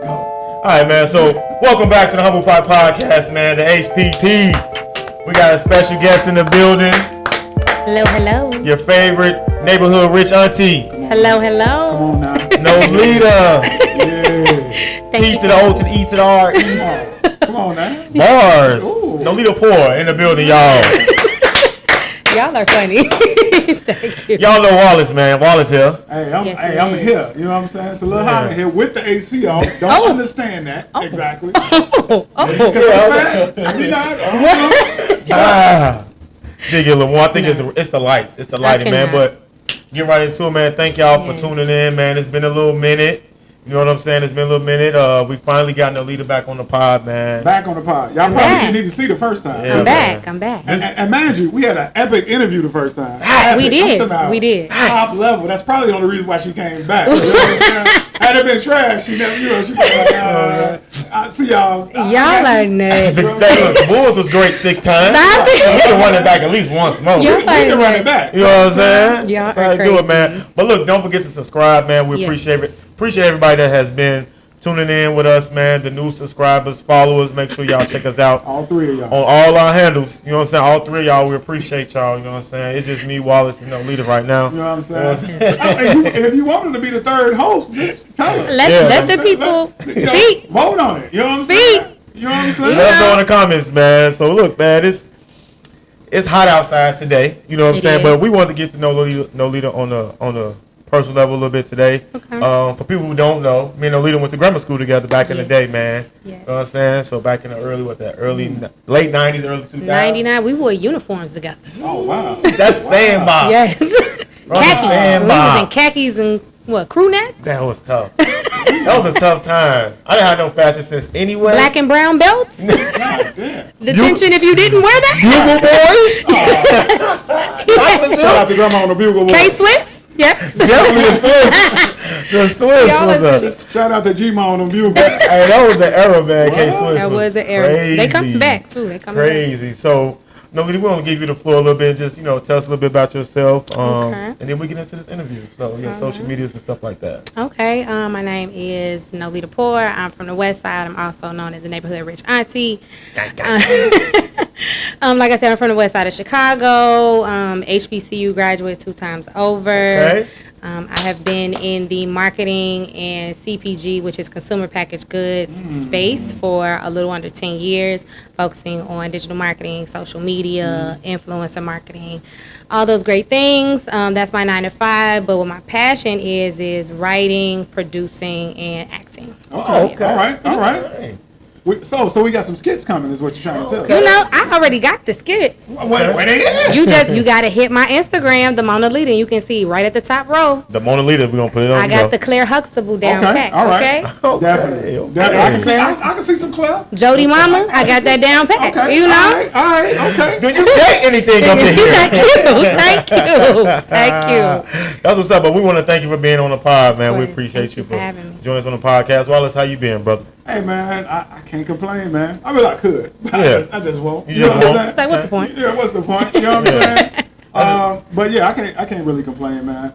go. All right, man. So, welcome back to the Humble Pie Podcast, man. The HPP. We got a special guest in the building. Hello, hello. Your favorite neighborhood rich auntie. Hello, hello. Come on now. Nolita. Yeah. Thank P you. to the O to the E to the R. Come on now. Bars. Ooh. Nolita Pore in the building, y'all. Y'all are funny. Thank you. Y'all know Wallace, man. Wallace here. Hey, Yes, I'm it is. here. You know what I'm saying? It's a little hot in here with the AC on. Don't Oh. understand that exactly. Oh. Dig it a little more. I think it's the lights. It's the lighting, man. cannot. But get right into it, man. Thank y'all for Yes. tuning in, man. It's been a little minute. You know what I'm saying? It's been a little minute. We finally got Nolita back on the pod, man. Back on the pod. Y'all probably back. didn't even see the first time. Yeah, I'm back. man. I'm back. And mind you, we had an epic interview the first time. We Epic. did. I'm talking about We did. Top level. That's probably the only reason why she came back. You know what I'm saying? Had it been trash, she never, she was like, I'll see y'all. Y'all are nuts. The Bulls was great 6 times. Stop We it. can run it back at least once more. Y'all We can run it back. You know what I'm saying? Y'all That's how are you do it, crazy. man. But look, don't forget to subscribe, man. We Yes. appreciate everybody that has been tuning in with us, man. The new subscribers, followers, make sure y'all check us out All three of y'all. on all our handles. You know what I'm saying? All 3 of y'all, we appreciate y'all. You know what I'm saying? It's just me, Wallace, and Nolita right now. You know what I'm saying? And if you wanted to be the third host, just tell us. Let the people speak. Vote on it. You know what I'm Speak. saying? You know what I'm saying? Let us know in the comments, man. So look, man, it's hot outside today. You know what I'm It saying? is. But we wanted to get to know Nolita on a personal level a little bit today. Okay. For people who don't know, me and Nolita went to grammar school together back in the Yes. day, man. Yes. You know what I'm saying? So back in the late 90s, early 2000s. 99. We wore uniforms together. Oh, wow. That's sandbox. Yes. Run the Khakis. sandbox. We was in khakis and what? Crew neck? That was tough. That was a tough time. I didn't have no fashion sense anyway. Black and brown belts? God damn. Detention if you didn't wear that? Bugle boys. Shout out to Grandma on the Bugle Boy. K-Swiss? Yes. Definitely the Swiss. The Swiss Y'all was are a. silly. Shout out to G-Ma on the Bugle. Hey, that was the era, man. K-Swiss That was the era. crazy. They come back too. They come back. Crazy. So, Nolita, we're going to give you the floor a little bit. Just, tell us a little bit about yourself. Okay. And then we get into this interview. So, social medias and stuff like that. Okay, my name is Nolita Pore. I'm from the West Side. I'm also known as the neighborhood rich auntie. Like I said, I'm from the West Side of Chicago. HBCU graduate 2 times over. Okay. I have been in the marketing and CPG, which is consumer packaged goods space for a little under 10 years, focusing on digital marketing, social media, influencer marketing, all those great things. That's my 9 to 5. But what my passion is writing, producing, and acting. Oh, Okay. All right. Hey. So we got some skits coming is what you're trying to tell You us. know, I already got the skits. Where they at? You gotta hit my Instagram, the Mona Lita, and you can see right at the top row. The Mona Lita, we're going to put it on. I got the Claire Huxtable down Okay, pat. all right. Okay. Okay. Definitely. Okay. Definitely. I can see some Claire. Jody Mama, I got that down pat. Okay. You know. All right. Okay. Do you date anything up in here? Thank you. That's what's up. But we want to thank you for being on the pod, man. We course. appreciate Thank you you for for having me. joining us on the podcast. Wallace, how you been, brother? Hey man, I can't complain, man. I mean, I could. But Yeah. I just won't. You just know what I'm won't? saying? It's like, what's the point? Yeah, what's the point? You know what I'm saying? But yeah, I can't really complain, man.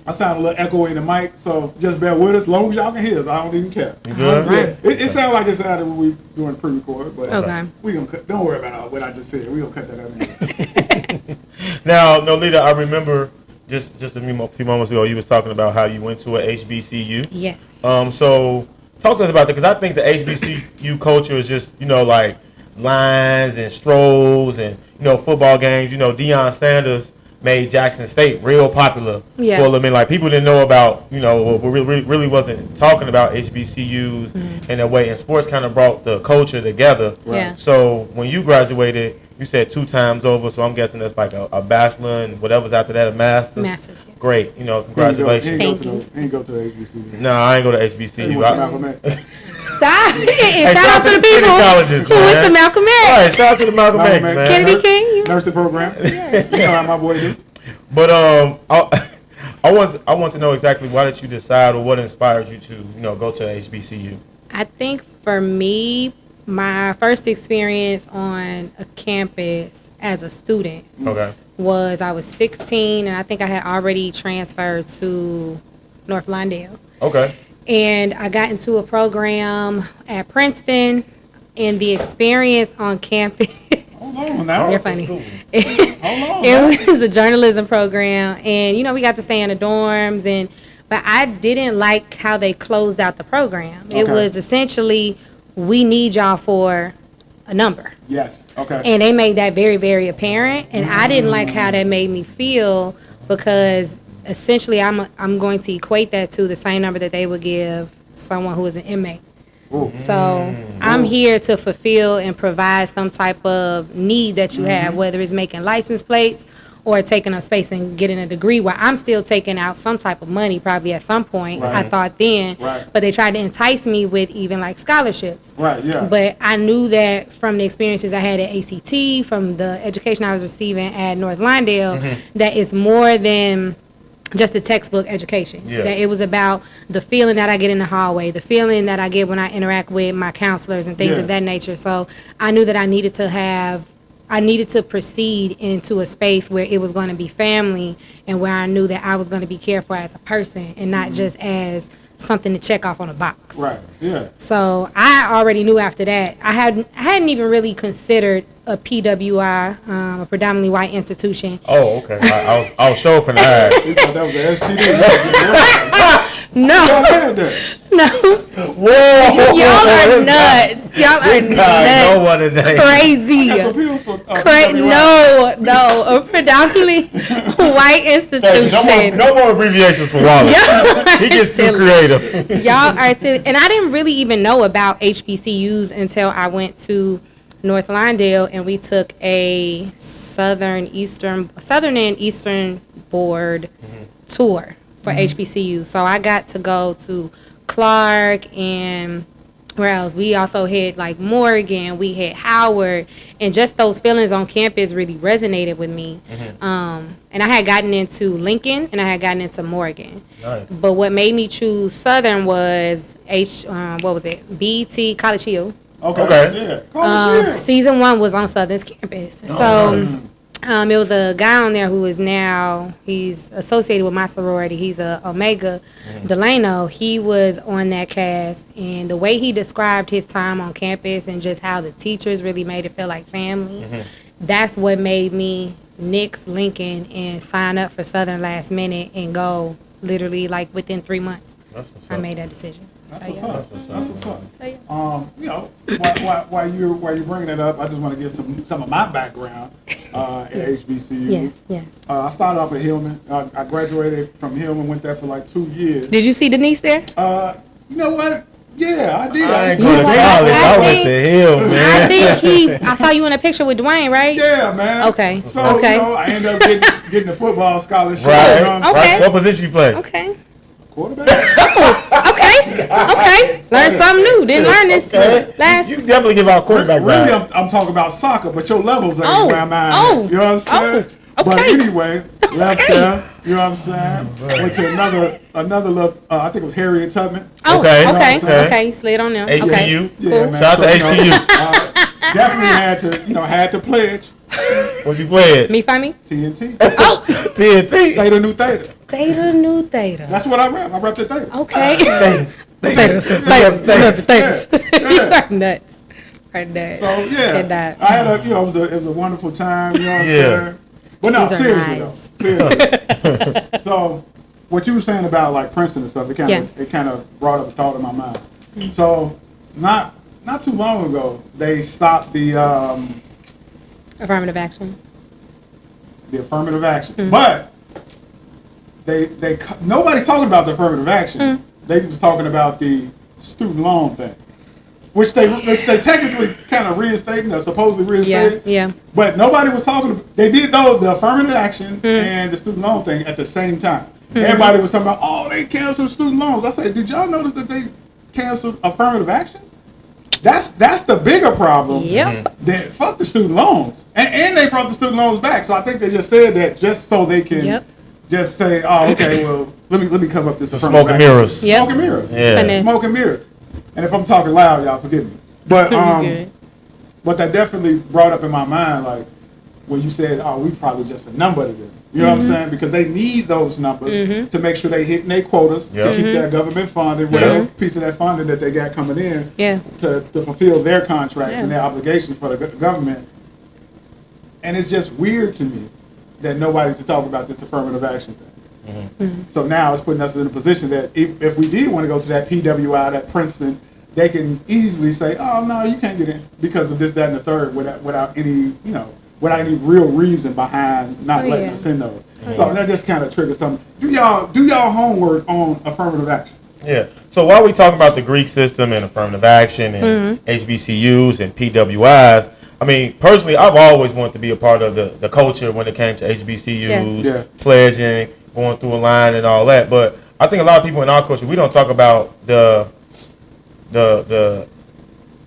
I sound a little echoey in the mic, so just bear with us. As long as y'all can hear us, I don't even care. You good? Right. It sounds like it sounded when we doing pre-record, but Okay. we gonna cut. Don't worry about what I just said. We gonna cut that out. Anyway. Now, Nolita, I remember just a few moments ago you was talking about how you went to a HBCU. Yes. So talk to us about that, because I think the HBCU culture is just, like lines and strolls and, football games. Deion Sanders made Jackson State real popular for a little bit. Like, people didn't know about, we really wasn't talking about HBCUs in a way, and sports kind of brought the culture together. Right. Yeah. So when you graduated, you said 2 times over, so I'm guessing that's like a bachelor and whatever's after that, a master's. Master's, yes. Great, congratulations. He ain't go to the HBCU. No, I ain't go to He HBCU. went to Malcolm X. Stop it. Hey, And shout out to the city people colleges, who went man. to Malcolm X. All right, shout out to the Malcolm X, Malcolm X. man. Kennedy King. Nursing program. You know how my boy do. But I want to know exactly why did you decide, or what inspired you to go to HBCU? I think for me, my first experience on a campus as a student Okay. was I was 16, and I think I had already transferred to North Lawndale. Okay. And I got into a program at Princeton, and the experience on campus. Hold on now. You're funny. Hold on. It was a journalism program, and we got to stay in the dorms, but I didn't like how they closed out the program. It was essentially, we need y'all for a number. Yes. Okay. And they made that very, very apparent, and I didn't like how that made me feel, because essentially I'm going to equate that to the same number that they would give someone who is an inmate. Ooh. So I'm here to fulfill and provide some type of need that you have, whether it's making license plates or taking up space and getting a degree, where I'm still taking out some type of money probably at some point, Right. I thought then. Right. But they tried to entice me with even like scholarships. Right. Yeah. But I knew that from the experiences I had at ACT, from the education I was receiving at North Lawndale, that it's more than just a textbook education. Yeah. That it was about the feeling that I get in the hallway, the feeling that I get when I interact with my counselors and things of that nature. So I knew that I needed to proceed into a space where it was going to be family, and where I knew that I was going to be cared for as a person and not just as something to check off on a box. Right. Yeah. So I already knew after that. I hadn't even really considered a PWI, a predominantly white institution. Oh, okay. I was sure for that. You thought that was the STD. No, no. Whoa! Y'all are nuts. Y'all are This guy know nuts. what it is. Crazy. Some pills for No, a predominantly white institution. No more abbreviations for Wallace. He gets too creative. Y'all are silly. And I didn't really even know about HBCUs until I went to North Lawndale, and we took a Southern and Eastern board tour for HBCU. So I got to go to Clark, and where else? We also hit like Morgan, we hit Howard, and just those feelings on campus really resonated with me. And I had gotten into Lincoln, and I had gotten into Morgan. Nice. But what made me choose Southern was BET College Hill. Okay. Yeah. Season 1 was on Southern's campus. It was a guy on there who is now, he's associated with my sorority. He's a Omega Delano. He was on that cast, and the way he described his time on campus and just how the teachers really made it feel like family, that's what made me nix Lincoln and sign up for Southern last minute and go literally like within 3 months. That's what's I up. made that decision. That's So, what's yeah. up. That's what's up. So, yeah. While you're bringing it up, I just want to get some of my background at HBCU. Yes. I started off at Hillman. I graduated from Hillman, went there for like 2 years. Did you see Denise there? You know what? Yeah, I did. I ain't You going to know what? college. I I went think- to Hill, I man. think I saw you in a picture with Dwayne, right? Yeah, man. Okay. So, Okay. I ended up getting a football scholarship. Right. You know what I'm Okay. saying? What position you play? Okay. Quarterback. Okay. Learn something new. Didn't learn this last. You definitely give out quarterback Really, vibes. I'm talking about soccer, but your levels ain't Oh, where mine. oh, You know what I'm saying? oh, But okay. anyway, left there. You know what I'm saying? Went to another little. I think it was Harriet Tubman. Oh, Okay, okay. okay. Okay. Slid on them. Okay. HTU. Yeah, Cool. man. Shout out to you know, HTU. definitely had to pledge What you play? Me find me. TNT. Oh, TNT. Theta Nu Theta. Theta Nu Theta. That's what I rep. I rep the Theta. Okay. Theta. Theta. You are nuts. Are nuts. So yeah, And that. I had it was a wonderful time. You know what I'm Yeah. saying? But no, These are seriously nice. though. Seriously. So what you were saying about like Princeton and stuff, it kind of brought up a thought in my mind. So not too long ago, they stopped the Affirmative action. affirmative action, but they nobody's talking about the affirmative action. They was talking about the student loan thing, which they technically kind of reinstating or supposedly reinstated. Yeah. But nobody was talking. They did the affirmative action and the student loan thing at the same time. Everybody was talking about, oh, they canceled student loans. I said, did y'all notice that they canceled affirmative action? That's the bigger problem. Yep. Then fuck the student loans, and they brought the student loans back. So I think they just said that just so they can just say, oh, okay, well, let me cover up this. The affirmative smoke and action. mirrors. Yep. Smoke and mirrors. Yeah. Finesse. Smoke and mirrors. And if I'm talking loud, y'all forgive me. But Good. but that definitely brought up in my mind, like, when you said, oh, we probably just a number to them. You know what I'm saying? Because they need those numbers to make sure they hitting their quotas to keep their government funded, whatever piece of that funding that they got coming in to fulfill their contracts and their obligations for the government. And it's just weird to me that nobody to talk about this affirmative action thing. So now it's putting us in a position that if we did want to go to that PWI, that Princeton, they can easily say, oh, no, you can't get in because of this, that, and the third without any, without any real reason behind not letting us in those. So that just kind of triggers something. Do y'all homework on affirmative action? Yeah. So while we talk about the Greek system and affirmative action and HBCUs and PWIs, I mean, personally, I've always wanted to be a part of the culture when it came to HBCUs, pledging, going through a line and all that. But I think a lot of people in our culture, we don't talk about the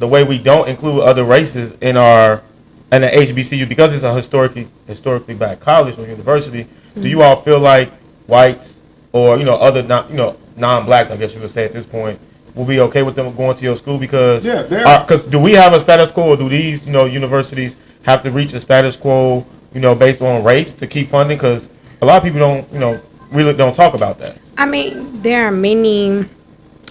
way we don't include other races in the HBCU because it's a historically black college or university. Do you all feel like whites or other non-blacks, I guess you would say at this point, will be okay with them going to your school because do we have a status quo or do these universities have to reach a status quo based on race to keep funding? Because a lot of people don't really don't talk about that. I mean, there are many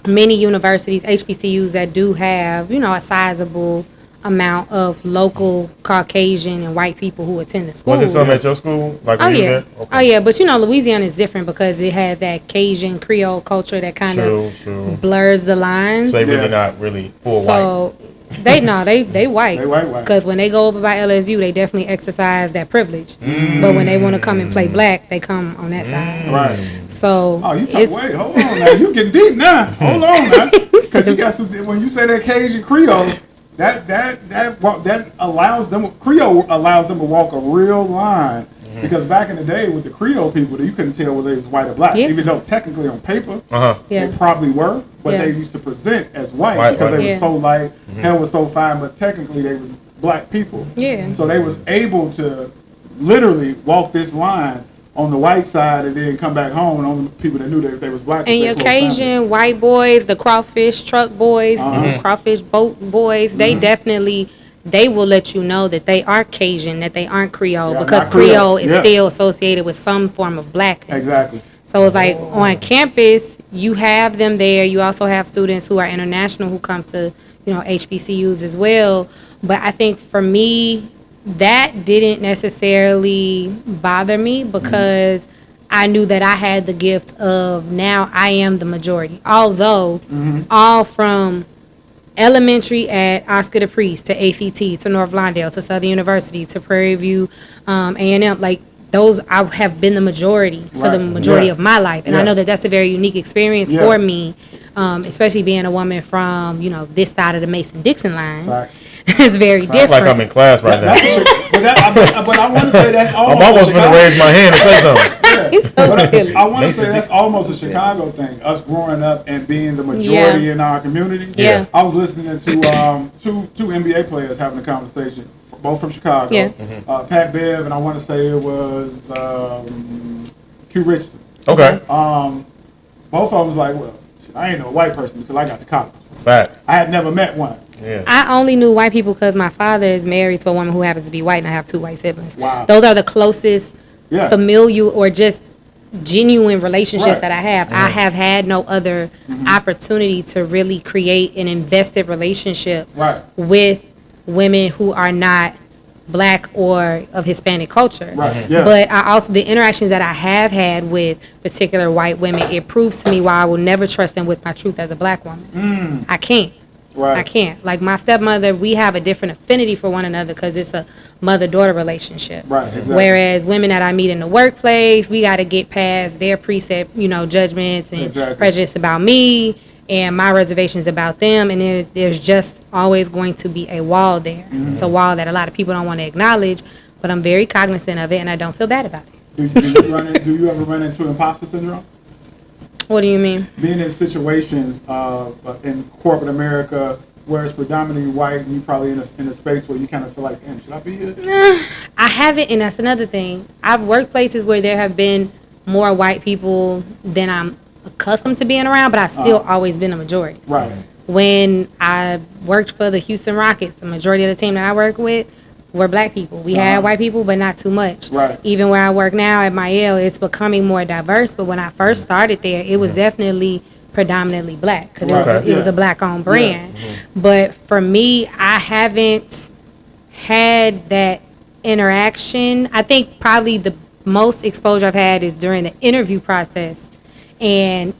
universities, HBCUs, that do have a sizable amount of local Caucasian and white people who attend the school. Was it some at your school? Like Okay. Oh yeah, but Louisiana is different because it has that Cajun Creole culture that kind of blurs the lines. So they really not really full white. So they white. They white. Because when they go over by LSU, they definitely exercise that privilege. But when they want to come and play black, they come on that side. Right. So wait, hold on now. You getting deep now. Hold on now. Because you got some, when you say that Cajun Creole, that allows them, Creole allows them to walk a real line. Because back in the day with the Creole people, you couldn't tell whether they was white or black, even though technically on paper they probably were, but they used to present as white because they were so light, hair was so fine, but technically they was black people. Yeah. So they was able to literally walk this line on the white side and then come back home, and only people that knew that they was black. And your Cajun white boys, the crawfish truck boys, crawfish boat boys, they definitely. They will let you know that they are Cajun, that they aren't Creole, because Creole is still associated with some form of blackness. Exactly. So it's like on campus, you have them there. You also have students who are international who come to, HBCUs as well. But I think for me, that didn't necessarily bother me because I knew that I had the gift of now I am the majority. Although all from elementary at Oscar the Priest to ACT to North Lawndale to Southern University to Prairie View, A&M, like those I have been the majority for the majority of my life, and I know that that's a very unique experience for me, especially being a woman from this side of the Mason-Dixon line. It's very different. Like I'm in class right now. But I want to say that's almost. I'm almost going to raise my hand and say something. I want to say that's almost a Chicago thing. Us growing up and being the majority in our communities. Yeah. I was listening to two NBA players having a conversation, both from Chicago. Yeah. Pat Bev and I want to say it was Q Richardson. Okay. Both of them was like, well, I ain't no white person until I got to college. Fact. I had never met one. Yeah. I only knew white people because my father is married to a woman who happens to be white, and I have two white siblings. Wow. Those are the closest familial or just genuine relationships that I have. I have had no other opportunity to really create an invested relationship with women who are not black or of Hispanic culture. Right. Yeah. But I also, the interactions that I have had with particular white women, it proves to me why I will never trust them with my truth as a black woman. I can't. Right. I can't. Like my stepmother, we have a different affinity for one another because it's a mother-daughter relationship. Right. Exactly. Whereas women that I meet in the workplace, we got to get past their preset, judgments and prejudice about me and my reservations about them, and there's just always going to be a wall there. It's a wall that a lot of people don't want to acknowledge, but I'm very cognizant of it, and I don't feel bad about it. Do you ever run into imposter syndrome? What do you mean? Being in situations in corporate America where it's predominantly white, and you probably in a space where you kind of feel like, damn, should I be here? I haven't, and that's another thing. I've worked places where there have been more white people than I'm accustomed to being around, but I've still always been a majority. Right. When I worked for the Houston Rockets, the majority of the team that I work with, were black people. We had white people, but not too much. Right. Even where I work now at Mielle, it's becoming more diverse. But when I first started there, it was definitely predominantly black because it was a black-owned brand. But for me, I haven't had that interaction. I think probably the most exposure I've had is during the interview process, and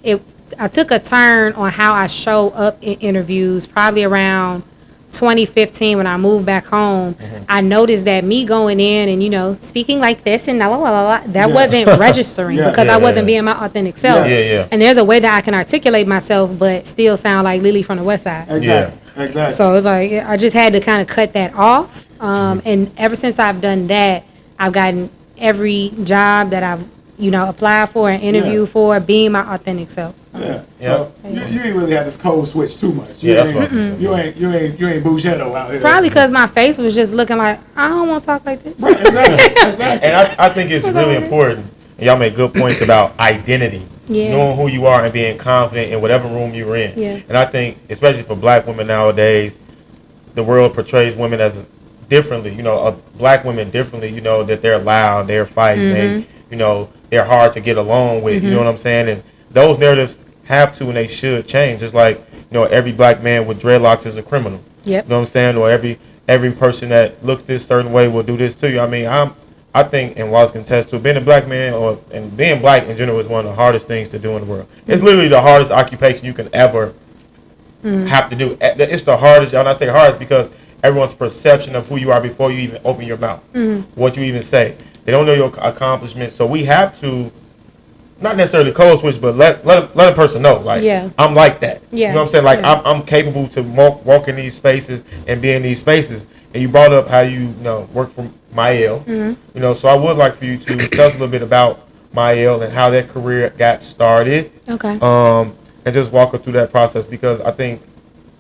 I took a turn on how I show up in interviews probably around 2015 when I moved back home. I noticed that me going in and, you know, speaking like this and that wasn't registering because I wasn't being my authentic self. And there's a way that I can articulate myself but still sound like Lily from the West Side. Exactly. So it's like I just had to kind of cut that off. And ever since I've done that, I've gotten every job that I've, you know, applied for and interviewed for being my authentic self. So. So you ain't really had this code switch too much. You ain't Bougetto out here. Probably because my face was just looking like I don't want to talk like this. Right, exactly. And I think it's really important. And y'all make good points about identity, knowing who you are and being confident in whatever room you're in. And I think, especially for black women nowadays, the world portrays women as differently. You know, black women differently. You know that they're loud, they're fighting, they, you know, they're hard to get along with. You know what I'm saying? And those narratives have to and they should change. Just like, you know, every black man with dreadlocks is a criminal. You know what I'm saying? Or every person that looks this certain way will do this to you. I mean, I think, and Wallace can attest to, being a black man and being black in general is one of the hardest things to do in the world. It's literally the hardest occupation you can ever have to do. It's the hardest. When I say hardest, because everyone's perception of who you are before you even open your mouth, what you even say. They don't know your accomplishments. So we have to, not necessarily code switch, but let a person know, like, I'm like that. You know what I'm saying? Like, I'm capable to walk in these spaces and be in these spaces. And you brought up how you know, work for Mielle. You know, so I would like for you to tell us a little bit about Mielle and how that career got started. And just walk us through that process, because I think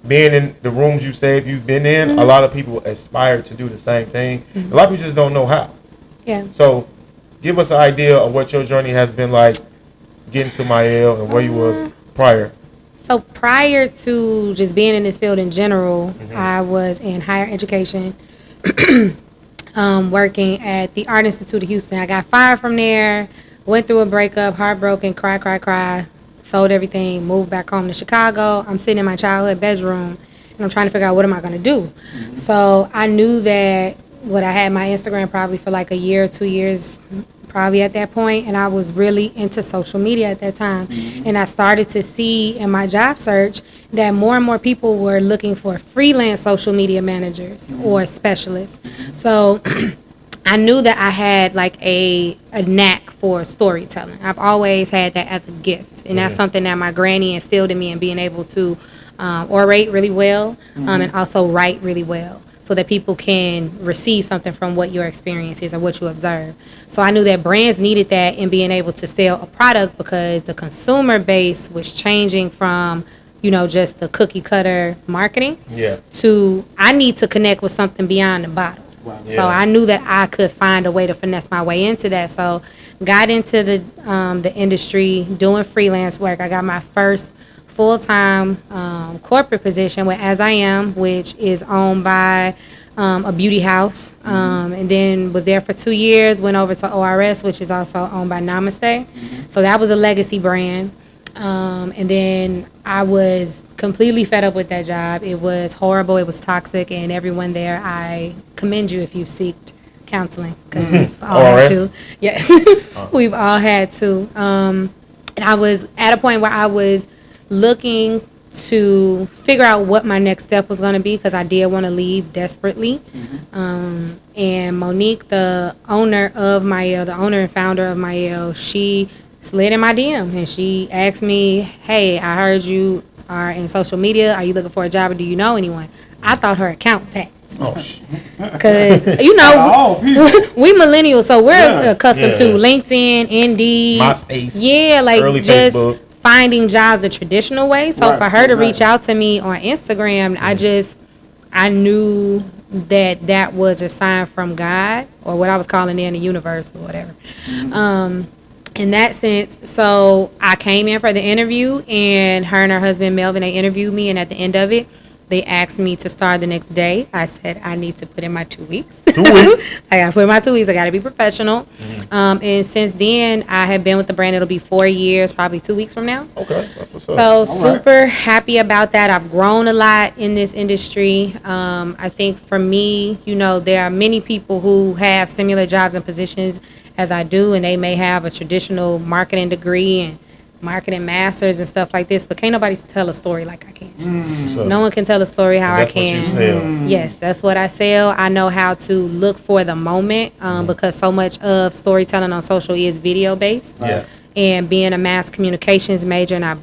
being in the rooms you said you've been in, a lot of people aspire to do the same thing. A lot of people just don't know how. So give us an idea of what your journey has been like getting to Mielle and where you was prior. So prior to just being in this field in general, I was in higher education, working at the Art Institute of Houston. I got fired from there, went through a breakup, heartbroken, cry, sold everything, moved back home to Chicago. I'm sitting in my childhood bedroom, and I'm trying to figure out what am I going to do. So I knew that I had my Instagram probably for like a year or 2 years, probably at that point, and I was really into social media at that time. And I started to see in my job search that more and more people were looking for freelance social media managers or specialists. So I knew that I had like a knack for storytelling. I've always had that as a gift, and that's something that my granny instilled in me, and being able to orate really well and also write really well, so that people can receive something from what your experience is or what you observe. So I knew that brands needed that in being able to sell a product, because the consumer base was changing from, you know, just the cookie cutter marketing to I need to connect with something beyond the bottle. So I knew that I could find a way to finesse my way into that. So got into the industry doing freelance work. I got my first full-time corporate position with As I Am, which is owned by a beauty house, and then was there for 2 years, went over to ORS, which is also owned by Namaste. So that was a legacy brand. And then I was completely fed up with that job. It was horrible. It was toxic. And everyone there, I commend you if you've sought counseling, because we've all had to. Yes, we've all had to. And I was at a point where I was looking to figure out what my next step was going to be, because I did want to leave desperately. And Monique, the owner of Mielle, the owner and founder of Mielle, she slid in my DM and she asked me, hey, I heard you are in social media. Are you looking for a job, or do you know anyone? I thought her account tagged. Because, you know, we millennials, so we're accustomed to LinkedIn, Indeed. MySpace. Yeah, like early just Facebook. Finding jobs the traditional way. So for her to reach out to me on Instagram, I knew that was a sign from God, or what I was calling in the universe or whatever. In that sense, so I came in for the interview, and her husband Melvin, they interviewed me, and at the end of it, They asked me to start the next day. I said I need to put in my 2 weeks. 2 weeks? I got to put in my 2 weeks. I got to be professional. And since then, I have been with the brand. It'll be 4 years, probably 2 weeks from now. Okay, that's what's up. So super happy about that. I've grown a lot in this industry. I think for me, you know, there are many people who have similar jobs and positions as I do, and they may have a traditional marketing degree and marketing masters and stuff like this, but can't nobody tell a story like I can. No one can tell a story how That's I can. what you sell. Yes, that's what I sell. I know how to look for the moment because so much of storytelling on social is video based. Yeah. And being a mass communications major and I,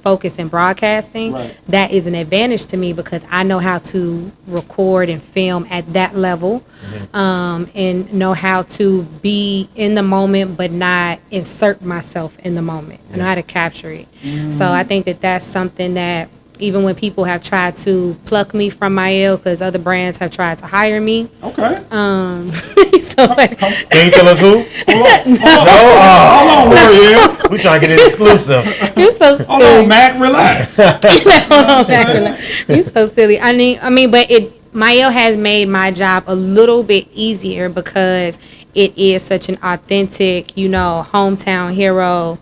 focus in broadcasting, that is an advantage to me because I know how to record and film at that level, and know how to be in the moment but not insert myself in the moment. I know how to capture it. So I think that that's something that even when people have tried to pluck me from Mielle because other brands have tried to hire me. Okay. So Can you tell us who? Hold on, L'Oreal. We trying to get it exclusive. you're so silly. Hold on, Mac, relax. You're so silly. I mean, but Mielle has made my job a little bit easier because it is such an authentic, hometown hero,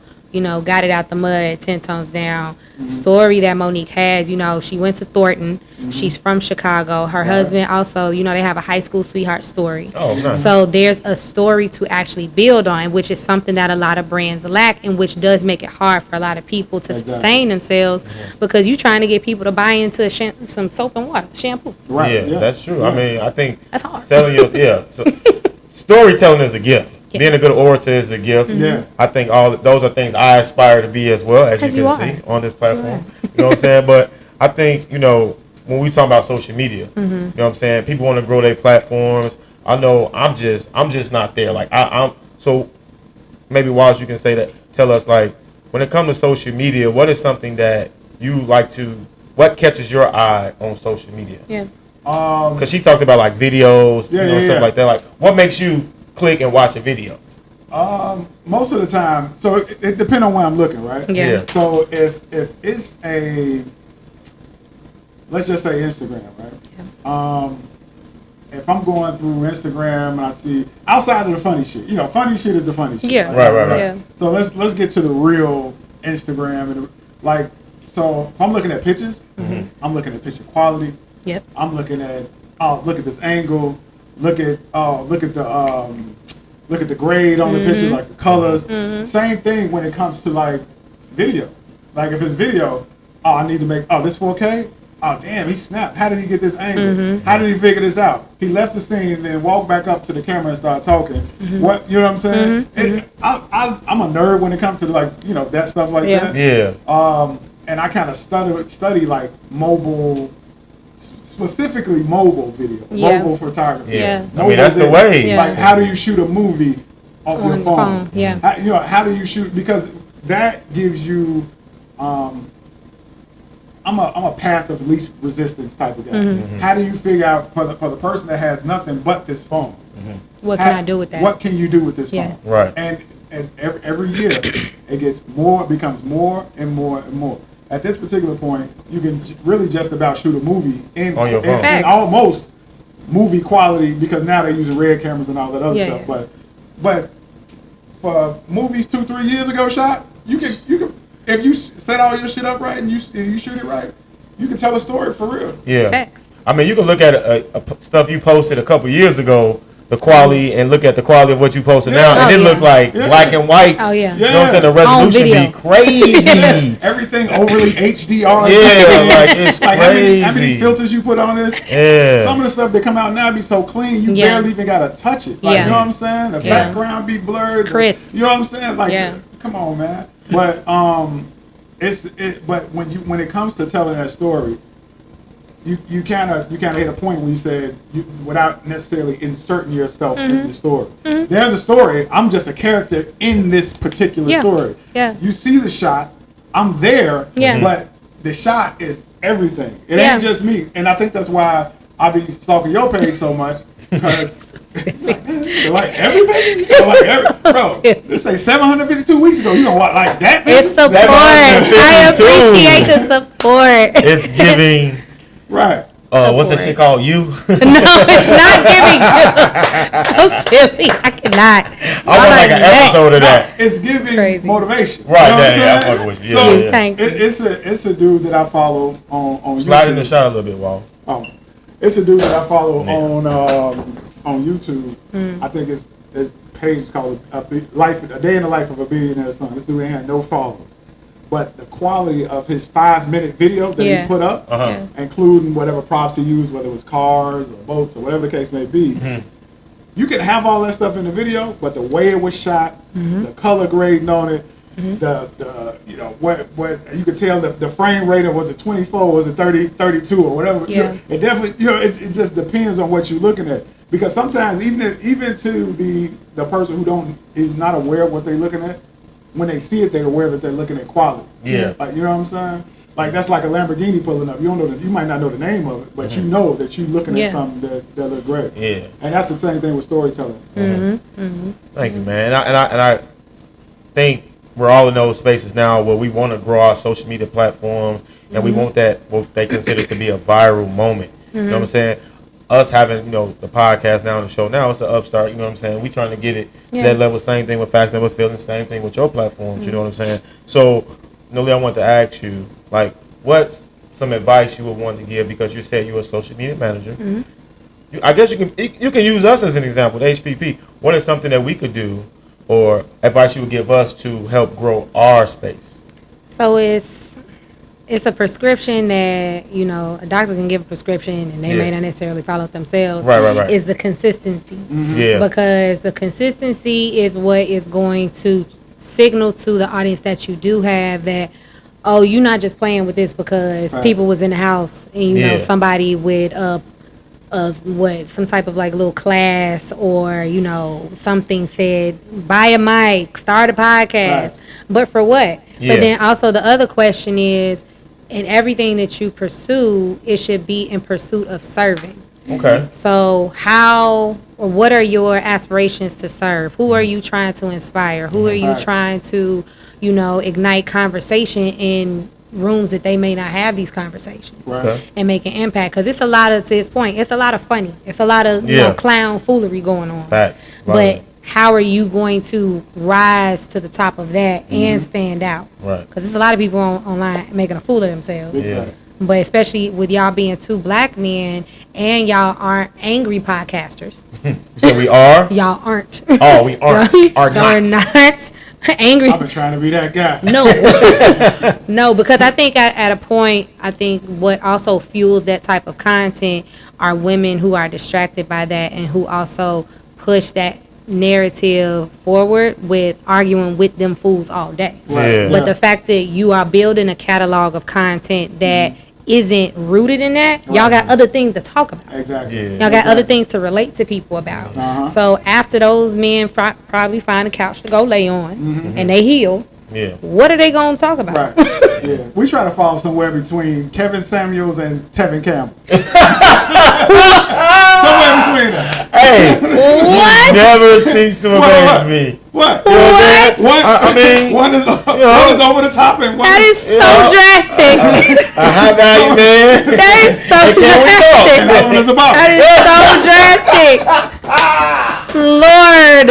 got it out the mud, 10 tones down story that Monique has. She went to Thornton. She's from Chicago. Her husband also, they have a high school sweetheart story. Oh, nice. So there's a story to actually build on, which is something that a lot of brands lack and which does make it hard for a lot of people to sustain themselves because you're trying to get people to buy into some soap and water, shampoo. Right. Yeah, that's true. I mean, I think That's hard. selling so, storytelling is a gift. Yes. Being a good orator is a gift. Yeah. I think those are things I aspire to be as well, as you can see on this platform. You know what I'm saying? But I think, when we talk about social media, you know what I'm saying? People want to grow their platforms. I know I'm just not there. Like I'm so maybe Wallace, you can tell us like when it comes to social media, what is something that you like what catches your eye on social media? Yeah. Because she talked about like videos, stuff like that. Like what makes you click and watch a video? Most of the time, so it depends on where I'm looking, right? Yeah. So if it's let's just say Instagram, right? Yeah. If I'm going through Instagram and I see outside of the funny shit, funny shit is the funny shit. Yeah. Right. Yeah. So let's get to the real Instagram and so if I'm looking at pictures, I'm looking at picture quality. Yep. I'm looking at look at this angle, look at the grade on the picture, like the colors. Same thing when it comes to like video. Like if it's video, I need to make this 4K. Oh damn, he snapped. How did he get this angle? How did he figure this out? He left the scene and then walked back up to the camera and started talking. What you know what I'm saying? I'm a nerd when it comes to that stuff like that. Yeah. And I kind of study like mobile. Specifically mobile video, mobile photography. Yeah. I mean, that's the way. Yeah. Like, how do you shoot a movie off your phone? Yeah. How do you shoot? Because that gives you, I'm a path of least resistance type of guy. How do you figure out for the person that has nothing but this phone? What can I do with that? What can you do with this phone? Right. And every year, it becomes more and more and more. At this particular point, you can really just about shoot a movie on your phone. in almost movie quality because now they're using red cameras and all that other stuff. Yeah. But for movies 2-3 years ago shot, you can if you set all your shit up right and you shoot it right, you can tell a story for real. Yeah. Facts. I mean, you can look at stuff you posted a couple years ago, the quality, and look at the quality of what you posted now, and it looked like black and white. Oh yeah. You know what I'm saying? The resolution be crazy. Everything overly HDR. Yeah, like it's like crazy. how many filters you put on this? Yeah. Some of the stuff that come out now be so clean you barely even gotta touch it. Like, you know what I'm saying? The background be blurred. It's crisp. You know what I'm saying? Like, come on, man. But but when it comes to telling that story, you kind of hit a point where you said without necessarily inserting yourself in the story. There's a story. I'm just a character in this particular story. Yeah. You see the shot. I'm there. Yeah. But the shot is everything. It ain't just me. And I think that's why I be stalking your page so much because. like everybody, bro. This say 752 weeks ago. You know what? Like that. It's support. I appreciate the support. It's giving Right. What's that shit called? You? No, it's not giving you. So silly. I cannot. I want like an episode of that. It's giving Crazy. motivation. Right, You know yeah, what I'm I'm fucking with you. So Yeah, yeah. Thank you. it's a dude that I follow on Slide YouTube. in the shot a little bit, Wall. Oh, it's a dude that I follow Yeah. on YouTube. I think his page is called a Day in the Life of a Billionaire Son. This dude ain't had no followers, but the quality of his 5-minute video that he put up, including whatever props he used, whether it was cars or boats or whatever the case may be. You can have all that stuff in the video, but the way it was shot, the color grading on it, the you know what you could tell the frame rating, was it 24, was it 32 or whatever. Yeah. It definitely, it just depends on what you're looking at, because sometimes even to the person who is not aware of what they're looking at, when they see it, they're aware that they're looking at quality. Yeah. Like, you know what I'm saying? Like, that's like a Lamborghini pulling up. You don't know you might not know the name of it, but you know that you're looking at something that looks great. Yeah. And that's the same thing with storytelling. Thank you, man. And I think we're all in those spaces now where we want to grow our social media platforms, and we want that what they consider to be a viral moment. You know what I'm saying? Us having, the podcast now and the show now, it's an upstart. You know what I'm saying? We trying to get it to that level. Same thing with Facts Never Feeling. Same thing with your platforms. You know what I'm saying? So, Nolita, I want to ask you, like, what's some advice you would want to give, because you said you're a social media manager. I guess you can use us as an example, the HPP. What is something that we could do, or advice you would give us to help grow our space? So it's a prescription that, a doctor can give a prescription and they may not necessarily follow it themselves. Right. Is the consistency. Yeah. Because the consistency is what is going to signal to the audience that you do have that, oh, you're not just playing with this because people was in the house and, somebody with some type of like little class, or, something said, buy a mic, start a podcast. But for what? Yeah. But then also the other question is, in everything that you pursue, it should be in pursuit of serving. Okay. So what are your aspirations to serve? Who are you trying to inspire? Who are you trying to, ignite conversation in rooms that they may not have these conversations and make an impact? Because it's a lot of, to his point, it's a lot of funny. It's a lot of clown foolery going on. Fact. But how are you going to rise to the top of that and stand out? Right. Because there's a lot of people online making a fool of themselves. Yeah. But especially with y'all being two black men, and y'all aren't angry podcasters. So we are? Y'all aren't. Oh, we aren't. Y'all are not angry. I've been trying to be that guy. No, because I think at a point, I think what also fuels that type of content are women who are distracted by that and who also push that narrative forward with arguing with them fools all day. Yeah. But the fact that you are building a catalog of content that isn't rooted in that, y'all got other things to talk about. Exactly. Yeah. Y'all got other things to relate to people about. So after those men probably find a couch to go lay on and they heal, what are they going to talk about? Yeah. We try to fall somewhere between Kevin Samuels and Tevin Campbell. Somewhere between them. Hey, What? never cease to amaze me. What? What? I mean, one is over the top and one That is so drastic. a high value man. That is so Hey, and the other one is drastic. a boss. That is so drastic. Lord.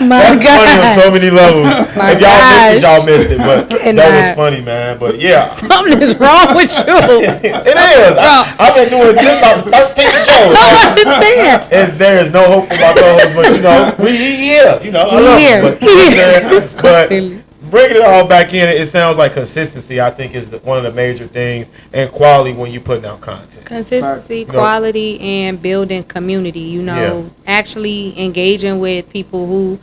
My That's funny on God. so many levels. My If y'all missed it, gosh. y'all missed it. But And that was I- funny, man. But yeah. Something is wrong with you. It is. I've been doing this about 13 shows. I understand. There is no hope for my co-host, but we here. I love Here. it. But bringing it all back in, it sounds like consistency, I think, is one of the major things, and quality when you putting out content. Consistency, quality, and building community. Actually engaging with people who,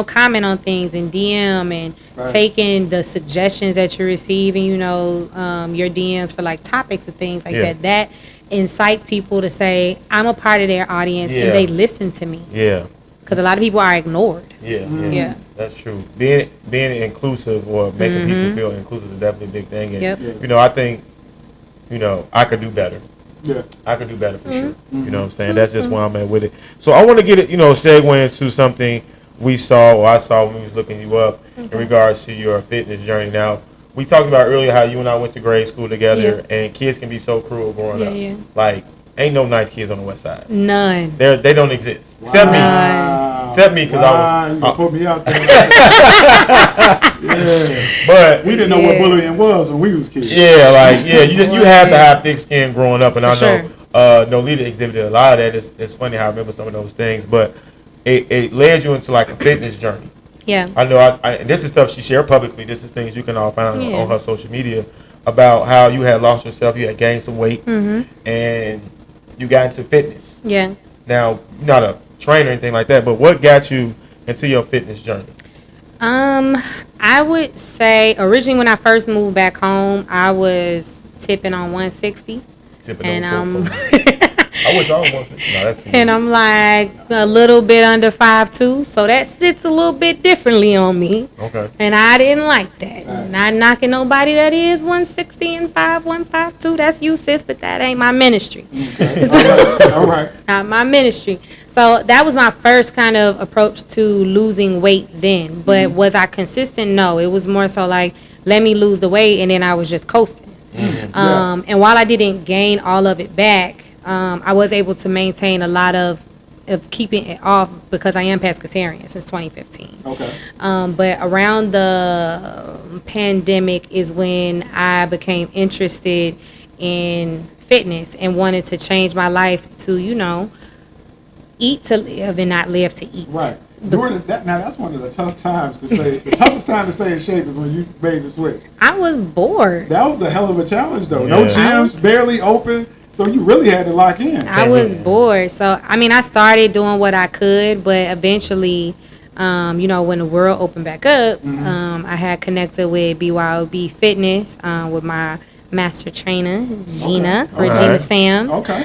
comment on things and DM and taking the suggestions that you're receiving, your DMs for like topics and things like that. That incites people to say, I'm a part of their audience and they listen to me. Yeah. Because a lot of people are ignored. Yeah. That's true. Being inclusive or making people feel inclusive is definitely a big thing. And, I think, I could do better. Yeah. I could do better for sure. You know what I'm saying? That's just where I'm at with it. So I want to get it, segue into something I saw when we was looking you up in regards to your fitness journey. Now, we talked about earlier how you and I went to grade school together, and kids can be so cruel growing up. Yeah. Like, ain't no nice kids on the west side. None. They don't exist. Wow. Except me. Except me, because I was. You gonna put me out there. Yeah. But we didn't know what bullying was when we was kids. Yeah, like you have to have thick skin growing up, and I sure. know Nolita exhibited a lot of that. It's funny how I remember some of those things, but it led you into like a fitness journey. Yeah. I know. And this is stuff she shared publicly. This is things you can all find on her social media about how you had lost yourself, you had gained some weight, and you got into fitness. Yeah. Now, you're not a trainer or anything like that, but what got you into your fitness journey? I would say originally when I first moved back home, I was tipping on 160. And I wish I was 160. No, that's too and I'm like a little bit under 5'2", so that sits a little bit differently on me. Okay. And I didn't like that. Not knocking nobody that is 160 and 5'1", 5'2". That's you, sis, but that ain't my ministry. Okay. All right. It's not my ministry. So that was my first kind of approach to losing weight then. But was I consistent? No. It was more so like, let me lose the weight, and then I was just coasting. And while I didn't gain all of it back, I was able to maintain a lot of keeping it off because I am pescatarian since 2015. Okay. But around the pandemic is when I became interested in fitness and wanted to change my life to, eat to live and not live to eat. Right. Now that's one of the tough times to stay. The toughest time to stay in shape is when you made the switch. I was bored. That was a hell of a challenge, though. Yeah. No gyms, barely open, so you really had to lock in. I was bored. So, I started doing what I could, but eventually, when the world opened back up, I had connected with BYOB Fitness with my master trainer, Gina, Regina Sams. Okay.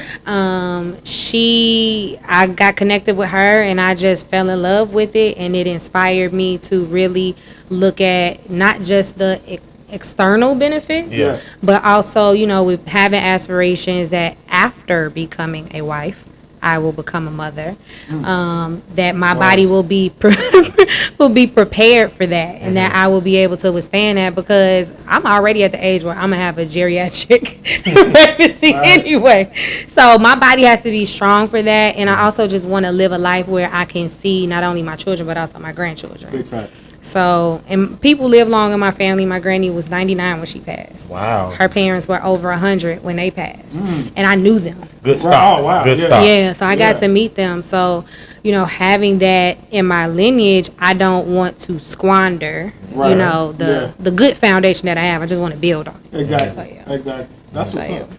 I got connected with her, and I just fell in love with it, and it inspired me to really look at not just the external benefits, but also, with having aspirations that after becoming a wife, I will become a mother, that my body will be prepared for that, and that I will be able to withstand that, because I'm already at the age where I'm gonna have a geriatric pregnancy anyway. So my body has to be strong for that, and I also just want to live a life where I can see not only my children but also my grandchildren. Big fact. So, and people live long in my family. My granny was 99 when she passed. Wow. Her parents were over 100 when they passed. And I knew them. Good stuff. Oh, wow. Good stuff. Yeah, so I got to meet them. So, having that in my lineage, I don't want to squander, the good foundation that I have. I just want to build on it. Exactly. So, Exactly. That's what's up.